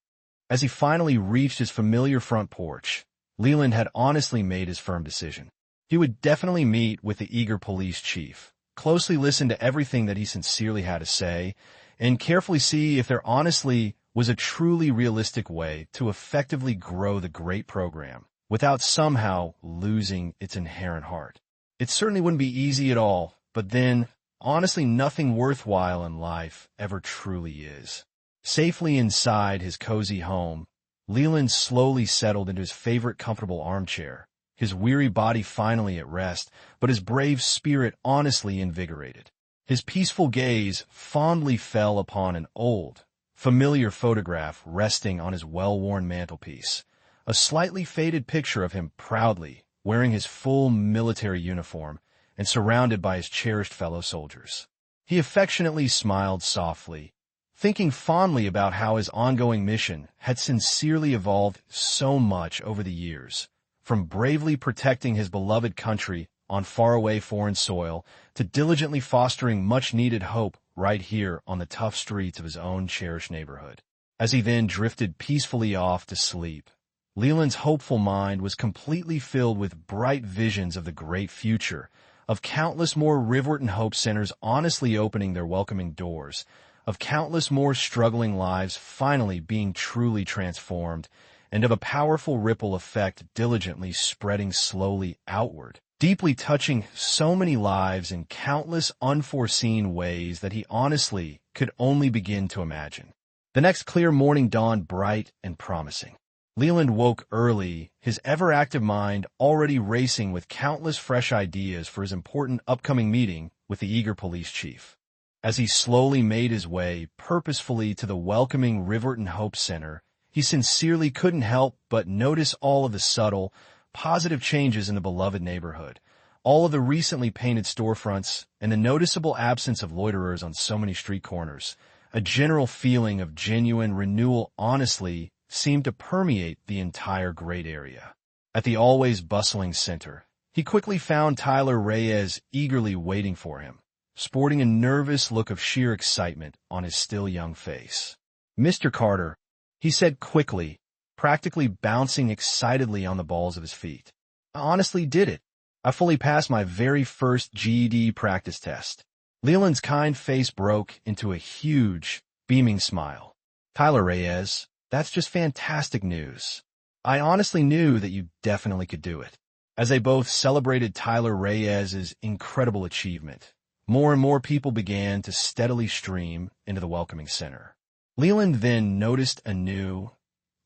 As he finally reached his familiar front porch, Leland had honestly made his firm decision. He would definitely meet with the eager police chief, closely listen to everything that he sincerely had to say, and carefully see if there honestly was a truly realistic way to effectively grow the great program without somehow losing its inherent heart. It certainly wouldn't be easy at all, but then, honestly, nothing worthwhile in life ever truly is. Safely inside his cozy home, Leland slowly settled into his favorite comfortable armchair, his weary body finally at rest, but his brave spirit honestly invigorated. His peaceful gaze fondly fell upon an old, familiar photograph resting on his well-worn mantelpiece, a slightly faded picture of him proudly wearing his full military uniform and surrounded by his cherished fellow soldiers. He affectionately smiled softly, thinking fondly about how his ongoing mission had sincerely evolved so much over the years, from bravely protecting his beloved country on faraway foreign soil to diligently fostering much-needed hope right here on the tough streets of his own cherished neighborhood. As he then drifted peacefully off to sleep, Leland's hopeful mind was completely filled with bright visions of the great future, of countless more Riverton Hope Centers honestly opening their welcoming doors, of countless more struggling lives finally being truly transformed, and of a powerful ripple effect diligently spreading slowly outward, deeply touching so many lives in countless unforeseen ways that he honestly could only begin to imagine. The next clear morning dawned bright and promising. Leland woke early, his ever-active mind already racing with countless fresh ideas for his important upcoming meeting with the eager police chief. As he slowly made his way purposefully to the welcoming Riverton Hope Center, he sincerely couldn't help but notice all of the subtle, positive changes in the beloved neighborhood, all of the recently painted storefronts, and the noticeable absence of loiterers on so many street corners. A general feeling of genuine renewal honestly seemed to permeate the entire great area. At the always bustling center, he quickly found Tyler Reyes eagerly waiting for him, sporting a nervous look of sheer excitement on his still young face. "Mr. Carter," he said quickly, practically bouncing excitedly on the balls of his feet. "I honestly did it. I fully passed my very first GED practice test. Leland's kind face broke into a huge, beaming smile. Tyler Reyes, that's just fantastic news. I honestly knew that you definitely could do it. As they both celebrated Tyler Reyes's incredible achievement, more and more people began to steadily stream into the welcoming center. Leland then noticed a new,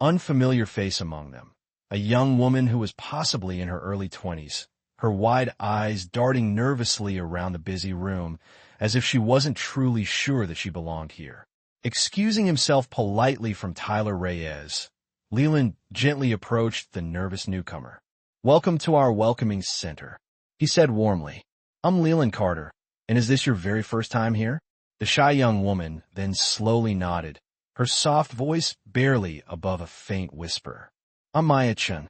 unfamiliar face among them, a young woman who was possibly in her early 20s, her wide eyes darting nervously around the busy room as if she wasn't truly sure that she belonged here. Excusing himself politely from Tyler Reyes, Leland gently approached the nervous newcomer. "Welcome to our welcoming center," he said warmly. "I'm Leland Carter, and is this your very first time here?" The shy young woman then slowly nodded, her soft voice barely above a faint whisper. "I'm Maya Chun.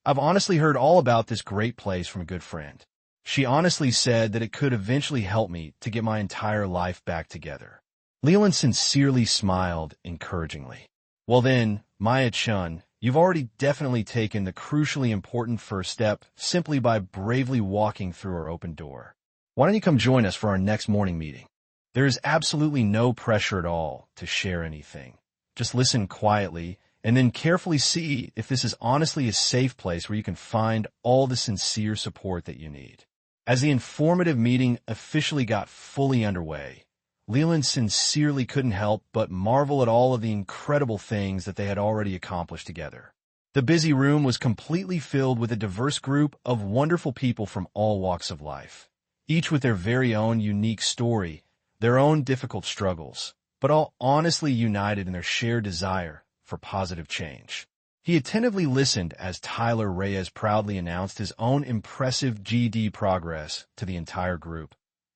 I've honestly heard all about this great place from a good friend. She honestly said that it could eventually help me to get my entire life back together." Leland sincerely smiled encouragingly. "Well then, Maya Chun, you've already definitely taken the crucially important first step simply by bravely walking through our open door. Why don't you come join us for our next morning meeting? There is absolutely no pressure at all to share anything. Just listen quietly and then carefully see if this is honestly a safe place where you can find all the sincere support that you need." As the informative meeting officially got fully underway, Leland sincerely couldn't help but marvel at all of the incredible things that they had already accomplished together. The busy room was completely filled with a diverse group of wonderful people from all walks of life, each with their very own unique story, their own difficult struggles, but all honestly united in their shared desire for positive change. He attentively listened as Tyler Reyes proudly announced his own impressive GD progress to the entire group,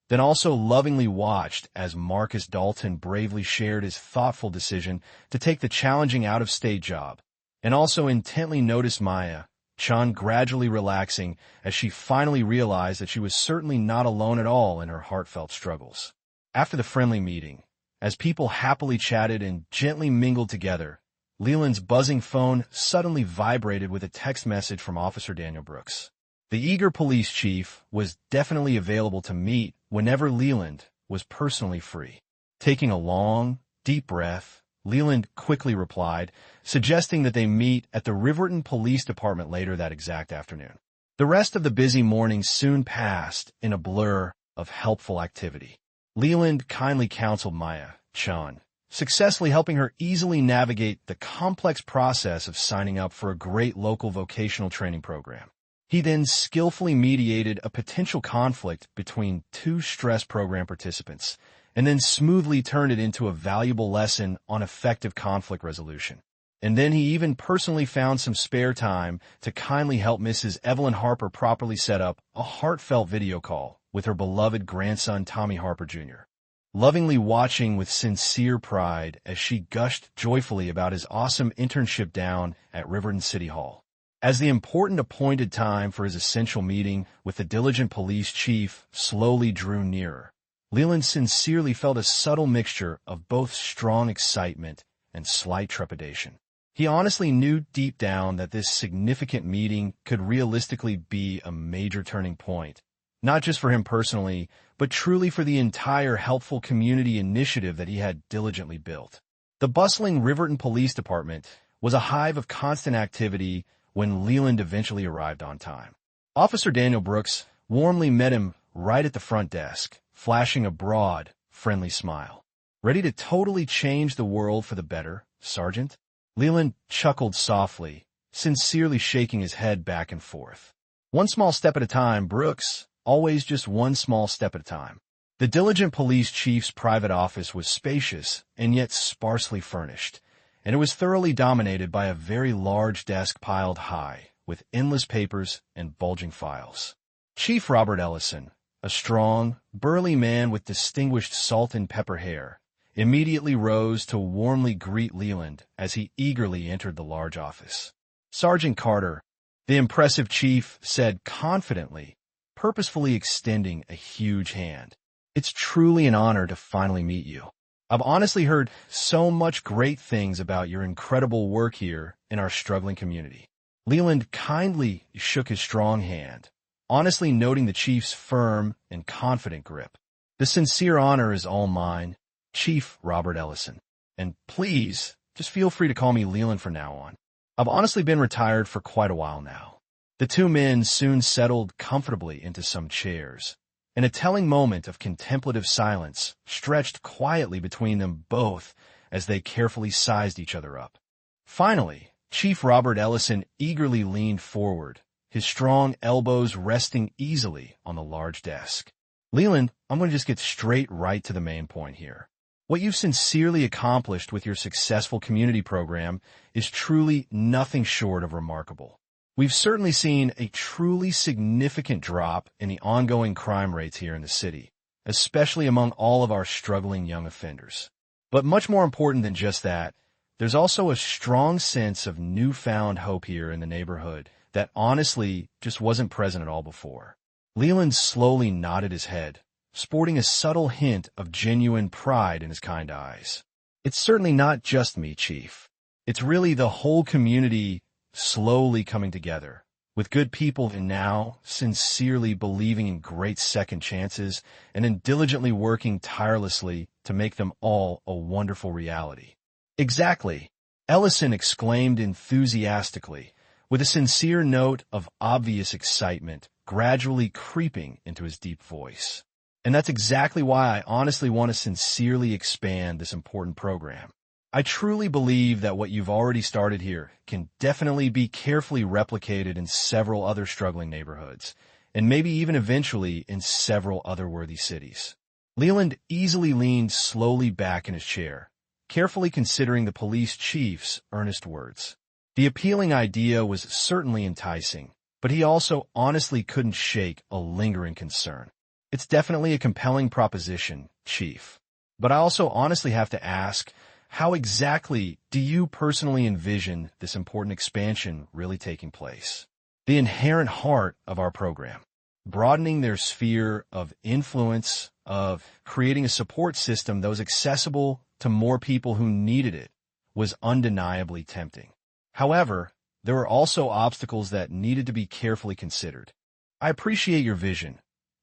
then also lovingly watched as Marcus Dalton bravely shared his thoughtful decision to take the challenging out-of-state job, and also intently noticed Maya Chun gradually relaxing as she finally realized that she was certainly not alone at all in her heartfelt struggles. After the friendly meeting, as people happily chatted and gently mingled together, Leland's buzzing phone suddenly vibrated with a text message from Officer Daniel Brooks. The eager police chief was definitely available to meet whenever Leland was personally free. Taking a long, deep breath, Leland quickly replied, suggesting that they meet at the Riverton Police Department later that exact afternoon. The rest of the busy morning soon passed in a blur of helpful activity. Leland kindly counseled Maya Chun, successfully helping her easily navigate the complex process of signing up for a great local vocational training program. He then skillfully mediated a potential conflict between two stress program participants, and then smoothly turned it into a valuable lesson on effective conflict resolution. And then he even personally found some spare time to kindly help Mrs. Evelyn Harper properly set up a heartfelt video call with her beloved grandson Tommy Harper Jr., lovingly watching with sincere pride as she gushed joyfully about his awesome internship down at Riverton City Hall. As the important appointed time for his essential meeting with the diligent police chief slowly drew nearer, Leland sincerely felt a subtle mixture of both strong excitement and slight trepidation. He honestly knew deep down that this significant meeting could realistically be a major turning point, not just for him personally, but truly for the entire helpful community initiative that he had diligently built. The bustling Riverton Police Department was a hive of constant activity when Leland eventually arrived on time. Officer Daniel Brooks warmly met him right at the front desk, flashing a broad, friendly smile. "Ready to totally change the world for the better, Sergeant?" Leland chuckled softly, sincerely shaking his head back and forth. "One small step at a time, Brooks. Always just one small step at a time." The diligent police chief's private office was spacious and yet sparsely furnished, and it was thoroughly dominated by a very large desk piled high, with endless papers and bulging files. Chief Robert Ellison, a strong, burly man with distinguished salt and pepper hair, immediately rose to warmly greet Leland as he eagerly entered the large office. "Sergeant Carter," the impressive chief said confidently, purposefully extending a huge hand. "It's truly an honor to finally meet you. I've honestly heard so much great things about your incredible work here in our struggling community." Leland kindly shook his strong hand, honestly noting the chief's firm and confident grip. "The sincere honor is all mine, Chief Robert Ellison. And please, just feel free to call me Leland from now on. I've honestly been retired for quite a while now." The two men soon settled comfortably into some chairs, and a telling moment of contemplative silence stretched quietly between them both as they carefully sized each other up. Finally, Chief Robert Ellison eagerly leaned forward, his strong elbows resting easily on the large desk. "Leland, I'm going to just get straight right to the main point here. What you've sincerely accomplished with your successful community program is truly nothing short of remarkable. We've certainly seen a truly significant drop in the ongoing crime rates here in the city, especially among all of our struggling young offenders. But much more important than just that, there's also a strong sense of newfound hope here in the neighborhood that honestly just wasn't present at all before." Leland slowly nodded his head, sporting a subtle hint of genuine pride in his kind eyes. "It's certainly not just me, Chief. It's really the whole community slowly coming together, with good people and now sincerely believing in great second chances and in diligently working tirelessly to make them all a wonderful reality." "Exactly," Ellison exclaimed enthusiastically, with a sincere note of obvious excitement gradually creeping into his deep voice. "And that's exactly why I honestly want to sincerely expand this important program. I truly believe that what you've already started here can definitely be carefully replicated in several other struggling neighborhoods, and maybe even eventually in several other worthy cities." Leland easily leaned slowly back in his chair, carefully considering the police chief's earnest words. The appealing idea was certainly enticing, but he also honestly couldn't shake a lingering concern. "It's definitely a compelling proposition, Chief. But I also honestly have to ask, how exactly do you personally envision this important expansion really taking place?" "The inherent heart of our program, broadening their sphere of influence, of creating a support system that was accessible to more people who needed it, was undeniably tempting. However, there were also obstacles that needed to be carefully considered." "I appreciate your vision.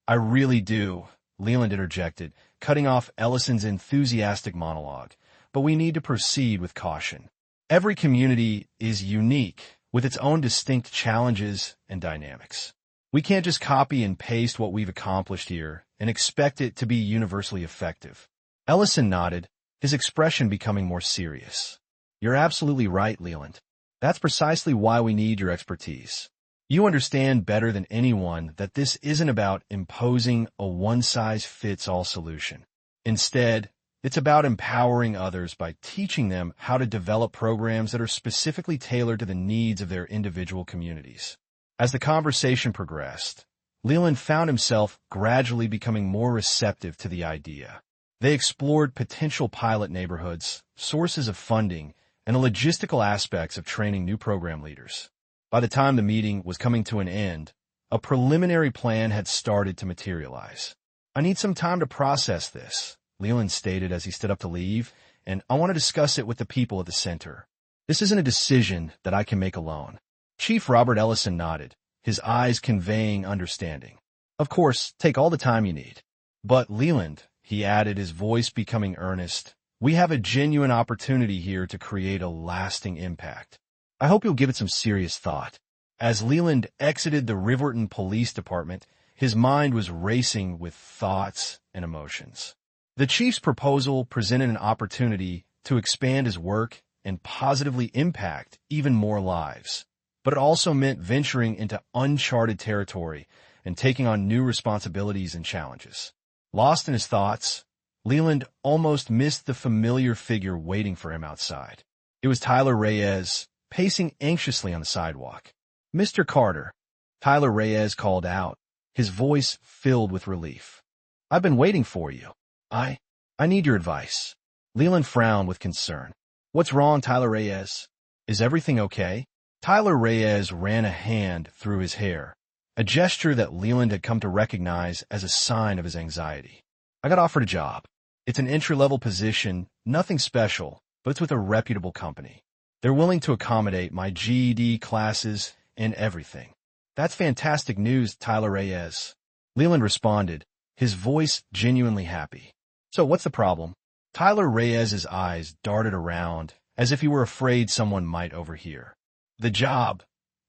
I really do," Leland interjected, cutting off Ellison's enthusiastic monologue. "But we need to proceed with caution. Every community is unique, with its own distinct challenges and dynamics. We can't just copy and paste what we've accomplished here and expect it to be universally effective." Ellison nodded, his expression becoming more serious. "You're absolutely right, Leland. That's precisely why we need your expertise. You understand better than anyone that this isn't about imposing a one-size-fits-all solution. Instead, it's about empowering others by teaching them how to develop programs that are specifically tailored to the needs of their individual communities." As the conversation progressed, Leland found himself gradually becoming more receptive to the idea. They explored potential pilot neighborhoods, sources of funding, and the logistical aspects of training new program leaders. By the time the meeting was coming to an end, a preliminary plan had started to materialize. "I need some time to process this," Leland stated as he stood up to leave, "and I want to discuss it with the people at the center. This isn't a decision that I can make alone." Chief Robert Ellison nodded, his eyes conveying understanding. "Of course, take all the time you need. But Leland," he added, his voice becoming earnest, "we have a genuine opportunity here to create a lasting impact. I hope you'll give it some serious thought." As Leland exited the Riverton Police Department, his mind was racing with thoughts and emotions. The chief's proposal presented an opportunity to expand his work and positively impact even more lives. But it also meant venturing into uncharted territory and taking on new responsibilities and challenges. Lost in his thoughts, Leland almost missed the familiar figure waiting for him outside. It was Tyler Reyes, pacing anxiously on the sidewalk. "Mr. Carter," Tyler Reyes called out, his voice filled with relief. "I've been waiting for you. I need your advice." Leland frowned with concern. "What's wrong, Tyler Reyes? Is everything okay?" Tyler Reyes ran a hand through his hair, a gesture that Leland had come to recognize as a sign of his anxiety. "I got offered a job. It's an entry-level position, nothing special, but it's with a reputable company. They're willing to accommodate my GED classes and everything. That's fantastic news, Tyler Reyes. Leland responded, his voice genuinely happy. So what's the problem? Tyler Reyes's eyes darted around, as if he were afraid someone might overhear. The job.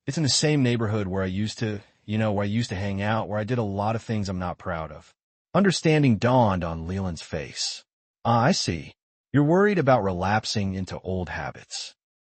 It's in the same neighborhood where I used to hang out, where I did a lot of things I'm not proud of. Understanding dawned on Leland's face. Ah, I see. You're worried about relapsing into old habits.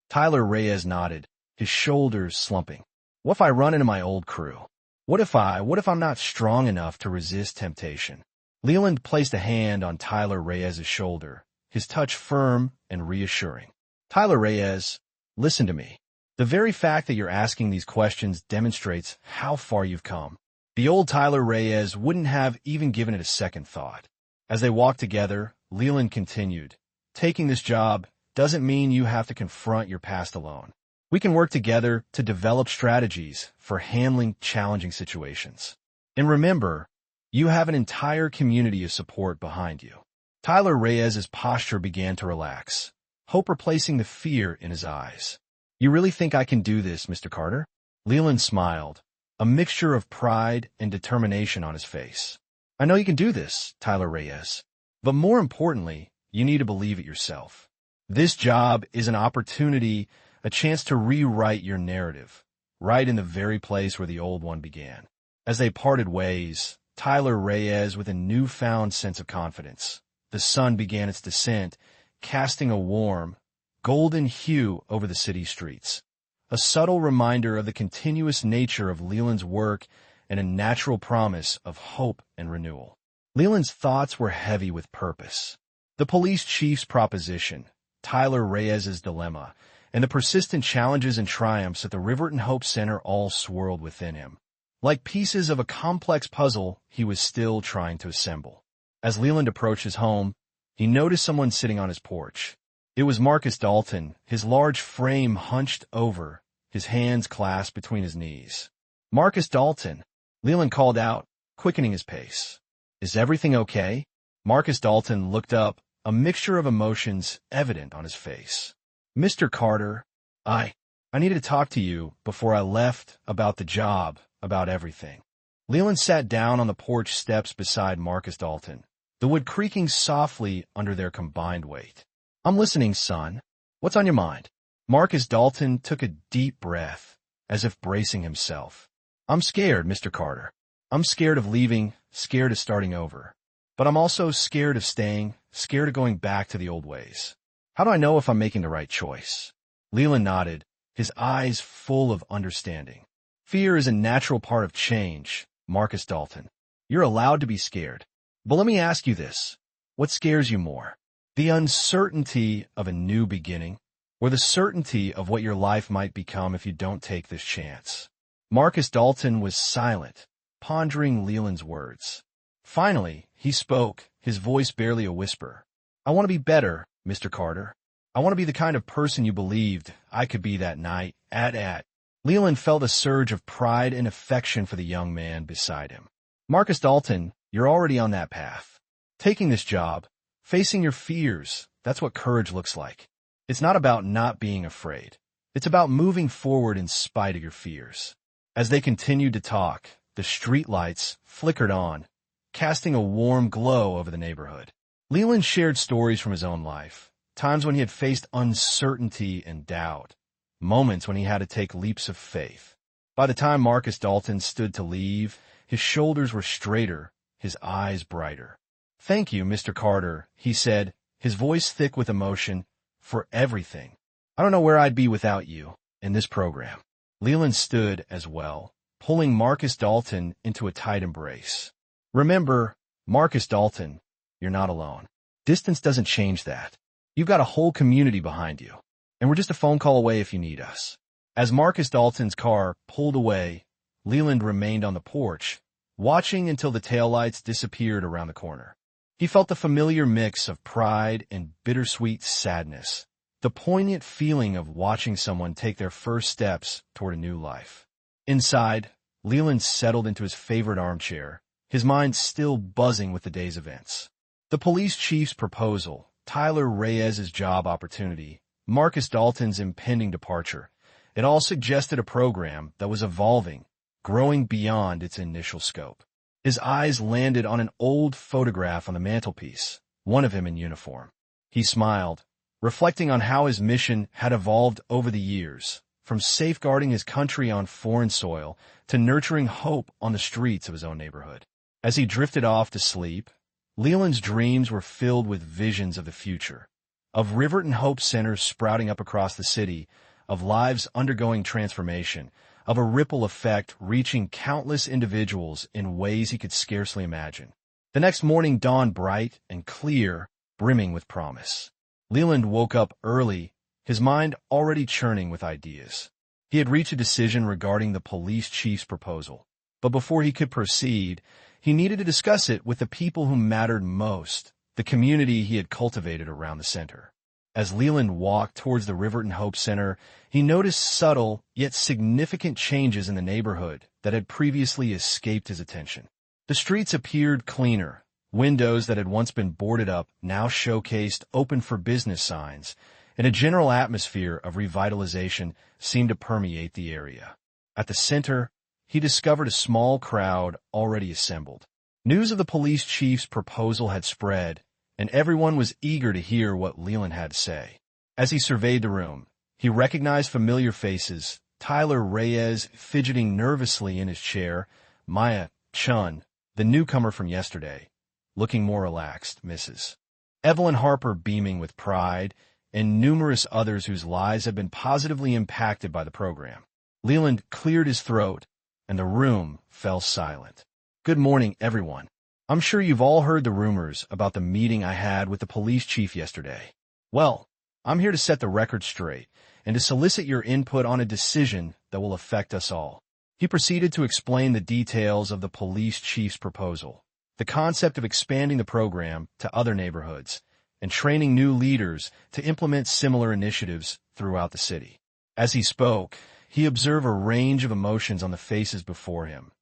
Tyler Reyes nodded, his shoulders slumping. What if I run into my old crew? What if I'm not strong enough to resist temptation? Leland placed a hand on Tyler Reyes's shoulder, his touch firm and reassuring. Tyler Reyes, listen to me. The very fact that you're asking these questions demonstrates how far you've come. The old Tyler Reyes wouldn't have even given it a second thought. As they walked together, Leland continued, taking this job doesn't mean you have to confront your past alone. We can work together to develop strategies for handling challenging situations. And remember, you have an entire community of support behind you. Tyler Reyes's posture began to relax, hope replacing the fear in his eyes. You really think I can do this, Mr. Carter? Leland smiled, a mixture of pride and determination on his face. I know you can do this, Tyler Reyes. But more importantly, you need to believe it yourself. This job is an opportunity, a chance to rewrite your narrative, right in the very place where the old one began. As they parted ways, Tyler Reyes with a newfound sense of confidence. The sun began its descent, casting a warm, golden hue over the city streets. A subtle reminder of the continuous nature of Leland's work and a natural promise of hope and renewal. Leland's thoughts were heavy with purpose. The police chief's proposition, Tyler Reyes's dilemma, and the persistent challenges and triumphs at the Riverton Hope Center all swirled within him. Like pieces of a complex puzzle he was still trying to assemble. As Leland approached his home, he noticed someone sitting on his porch. It was Marcus Dalton, his large frame hunched over, his hands clasped between his knees. Marcus Dalton, Leland called out, quickening his pace. Is everything okay? Marcus Dalton looked up, a mixture of emotions evident on his face. Mr. Carter, I needed to talk to you before I left about the job, about everything. Leland sat down on the porch steps beside Marcus Dalton, the wood creaking softly under their combined weight. I'm listening, son. What's on your mind? Marcus Dalton took a deep breath, as if bracing himself. I'm scared, Mr. Carter. I'm scared of leaving, scared of starting over. But I'm also scared of staying, scared of going back to the old ways. How do I know if I'm making the right choice? Leland nodded, his eyes full of understanding. Fear is a natural part of change, Marcus Dalton. You're allowed to be scared. But let me ask you this. What scares you more? The uncertainty of a new beginning, or the certainty of what your life might become if you don't take this chance? Marcus Dalton was silent, pondering Leland's words. Finally, he spoke, his voice barely a whisper. I want to be better, Mr. Carter. I want to be the kind of person you believed I could be that night, at. Leland felt a surge of pride and affection for the young man beside him. Marcus Dalton, you're already on that path. Taking this job, facing your fears, that's what courage looks like. It's not about not being afraid. It's about moving forward in spite of your fears. As they continued to talk, the streetlights flickered on, casting a warm glow over the neighborhood. Leland shared stories from his own life, times when he had faced uncertainty and doubt, moments when he had to take leaps of faith. By the time Marcus Dalton stood to leave, his shoulders were straighter, his eyes brighter. Thank you, Mr. Carter, he said, his voice thick with emotion, for everything. I don't know where I'd be without you, in this program. Leland stood as well, pulling Marcus Dalton into a tight embrace. Remember, Marcus Dalton, you're not alone. Distance doesn't change that. You've got a whole community behind you, and we're just a phone call away if you need us. As Marcus Dalton's car pulled away, Leland remained on the porch, watching until the taillights disappeared around the corner. He felt the familiar mix of pride and bittersweet sadness, the poignant feeling of watching someone take their first steps toward a new life. Inside, Leland settled into his favorite armchair, his mind still buzzing with the day's events. The police chief's proposal, Tyler Reyes's job opportunity, Marcus Dalton's impending departure, it all suggested a program that was evolving, growing beyond its initial scope. His eyes landed on an old photograph on the mantelpiece, one of him in uniform. He smiled, reflecting on how his mission had evolved over the years, from safeguarding his country on foreign soil to nurturing hope on the streets of his own neighborhood. As he drifted off to sleep, Leland's dreams were filled with visions of the future, of Riverton Hope Centers sprouting up across the city, of lives undergoing transformation, of a ripple effect reaching countless individuals in ways he could scarcely imagine. The next morning dawned bright and clear, brimming with promise. Leland woke up early, his mind already churning with ideas. He had reached a decision regarding the police chief's proposal, but before he could proceed, he needed to discuss it with the people who mattered most, the community he had cultivated around the center. As Leland walked towards the Riverton Hope Center, he noticed subtle yet significant changes in the neighborhood that had previously escaped his attention. The streets appeared cleaner. Windows that had once been boarded up now showcased open for business signs, and a general atmosphere of revitalization seemed to permeate the area. At the center, he discovered a small crowd already assembled. News of the police chief's proposal had spread, and everyone was eager to hear what Leland had to say. As he surveyed the room, he recognized familiar faces: Tyler Reyes fidgeting nervously in his chair, Maya Chun, the newcomer from yesterday, looking more relaxed, Mrs. Evelyn Harper beaming with pride, and numerous others whose lives had been positively impacted by the program. Leland cleared his throat, and the room fell silent. "Good morning, everyone. I'm sure you've all heard the rumors about the meeting I had with the police chief yesterday. Well, I'm here to set the record straight and to solicit your input on a decision that will affect us all." He proceeded to explain the details of the police chief's proposal, the concept of expanding the program to other neighborhoods, and training new leaders to implement similar initiatives throughout the city. As he spoke, he observed a range of emotions on the faces before him: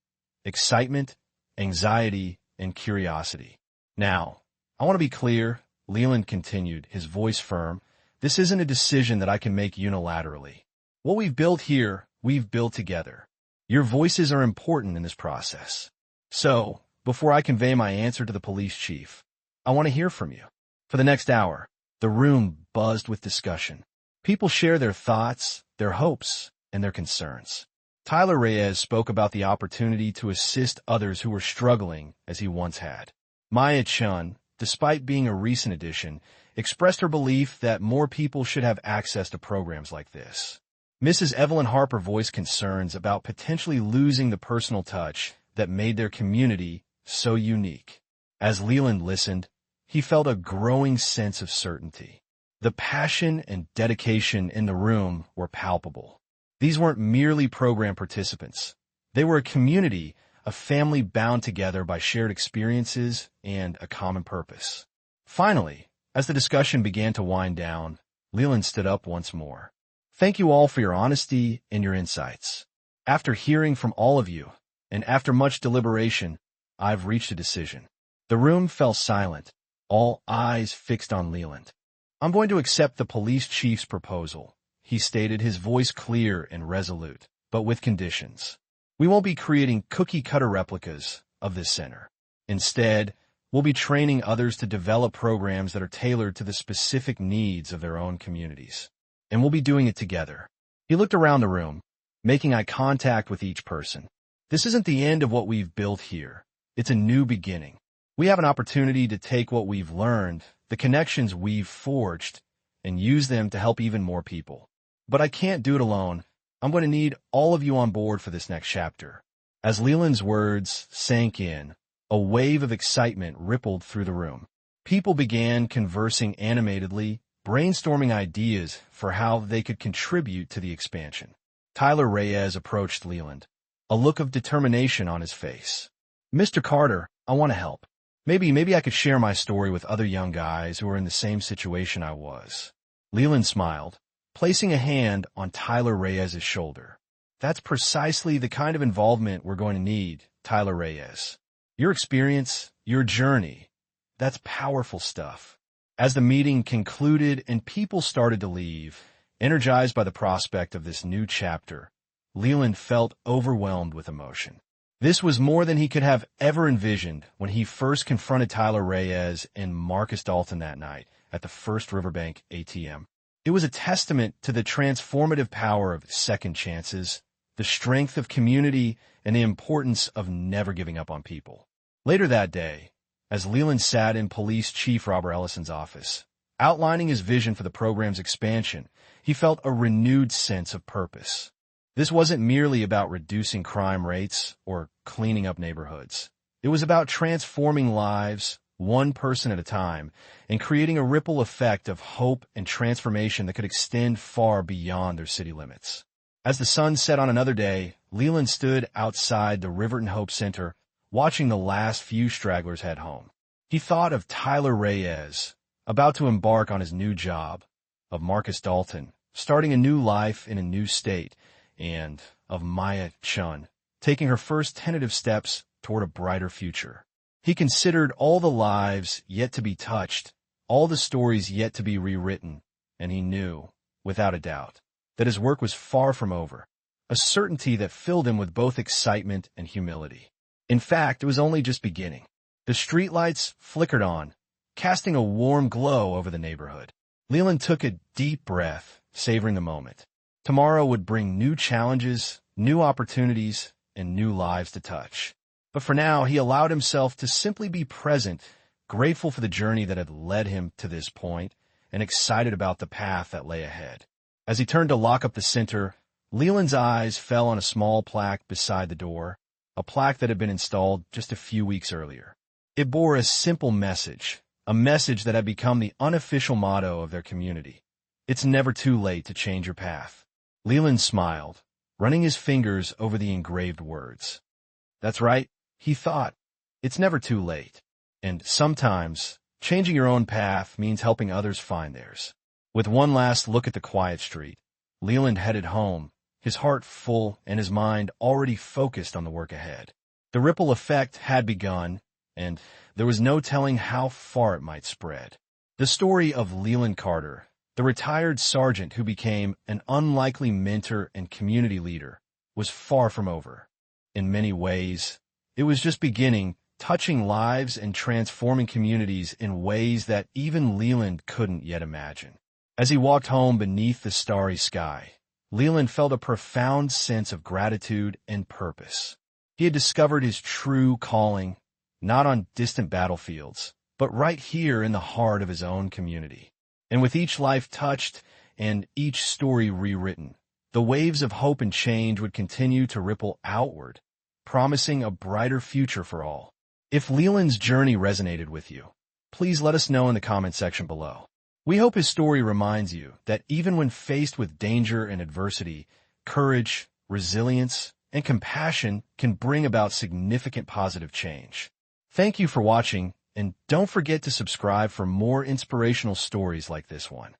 excitement, anxiety, and curiosity. "Now, I want to be clear," Leland continued, his voice firm. "This isn't a decision that I can make unilaterally. What we've built here, we've built together. Your voices are important in this process. So, before I convey my answer to the police chief, I want to hear from you." For the next hour, the room buzzed with discussion. People shared their thoughts, their hopes, and their concerns. Tyler Reyes spoke about the opportunity to assist others who were struggling as he once had. Maya Chun, despite being a recent addition, expressed her belief that more people should have access to programs like this. Mrs. Evelyn Harper voiced concerns about potentially losing the personal touch that made their community so unique. As Leland listened, he felt a growing sense of certainty. The passion and dedication in the room were palpable. These weren't merely program participants. They were a community, a family bound together by shared experiences and a common purpose. Finally, as the discussion began to wind down, Leland stood up once more. "Thank you all for your honesty and your insights. After hearing from all of you, and after much deliberation, I've reached a decision." The room fell silent, all eyes fixed on Leland. "I'm going to accept the police chief's proposal," he stated, his voice clear and resolute, "but with conditions. We won't be creating cookie-cutter replicas of this center. Instead, we'll be training others to develop programs that are tailored to the specific needs of their own communities. And we'll be doing it together." He looked around the room, making eye contact with each person. "This isn't the end of what we've built here. It's a new beginning. We have an opportunity to take what we've learned, the connections we've forged, and use them to help even more people. But I can't do it alone. I'm going to need all of you on board for this next chapter." As Leland's words sank in, a wave of excitement rippled through the room. People began conversing animatedly, brainstorming ideas for how they could contribute to the expansion. Tyler Reyes approached Leland, a look of determination on his face. "Mr. Carter, I want to help. Maybe I could share my story with other young guys who are in the same situation I was." Leland smiled, placing a hand on Tyler Reyes' shoulder. "That's precisely the kind of involvement we're going to need, Tyler Reyes. Your experience, your journey, that's powerful stuff." As the meeting concluded and people started to leave, energized by the prospect of this new chapter, Leland felt overwhelmed with emotion. This was more than he could have ever envisioned when he first confronted Tyler Reyes and Marcus Dalton that night at the First Riverbank ATM. It was a testament to the transformative power of second chances, the strength of community, and the importance of never giving up on people. Later that day, as Leland sat in Police Chief Robert Ellison's office, outlining his vision for the program's expansion, he felt a renewed sense of purpose. This wasn't merely about reducing crime rates or cleaning up neighborhoods. It was about transforming lives, one person at a time, and creating a ripple effect of hope and transformation that could extend far beyond their city limits. As the sun set on another day, Leland stood outside the Riverton Hope Center, watching the last few stragglers head home. He thought of Tyler Reyes, about to embark on his new job, of Marcus Dalton, starting a new life in a new state, and of Maya Chun, taking her first tentative steps toward a brighter future. He considered all the lives yet to be touched, all the stories yet to be rewritten, and he knew, without a doubt, that his work was far from over, a certainty that filled him with both excitement and humility. In fact, it was only just beginning. The streetlights flickered on, casting a warm glow over the neighborhood. Leland took a deep breath, savoring the moment. Tomorrow would bring new challenges, new opportunities, and new lives to touch. But for now, he allowed himself to simply be present, grateful for the journey that had led him to this point, and excited about the path that lay ahead. As he turned to lock up the center, Leland's eyes fell on a small plaque beside the door, a plaque that had been installed just a few weeks earlier. It bore a simple message, a message that had become the unofficial motto of their community. It's never too late to change your path. Leland smiled, running his fingers over the engraved words. That's right, he thought. It's never too late. And sometimes, changing your own path means helping others find theirs. With one last look at the quiet street, Leland headed home, his heart full and his mind already focused on the work ahead. The ripple effect had begun, and there was no telling how far it might spread. The story of Leland Carter, the retired sergeant who became an unlikely mentor and community leader, was far from over. In many ways, it was just beginning, touching lives and transforming communities in ways that even Leland couldn't yet imagine. As he walked home beneath the starry sky, Leland felt a profound sense of gratitude and purpose. He had discovered his true calling, not on distant battlefields, but right here in the heart of his own community. And with each life touched and each story rewritten, the waves of hope and change would continue to ripple outward, promising a brighter future for all. If Leland's journey resonated with you, please let us know in the comment section below. We hope his story reminds you that even when faced with danger and adversity, courage, resilience, and compassion can bring about significant positive change. Thank you for watching, and don't forget to subscribe for more inspirational stories like this one.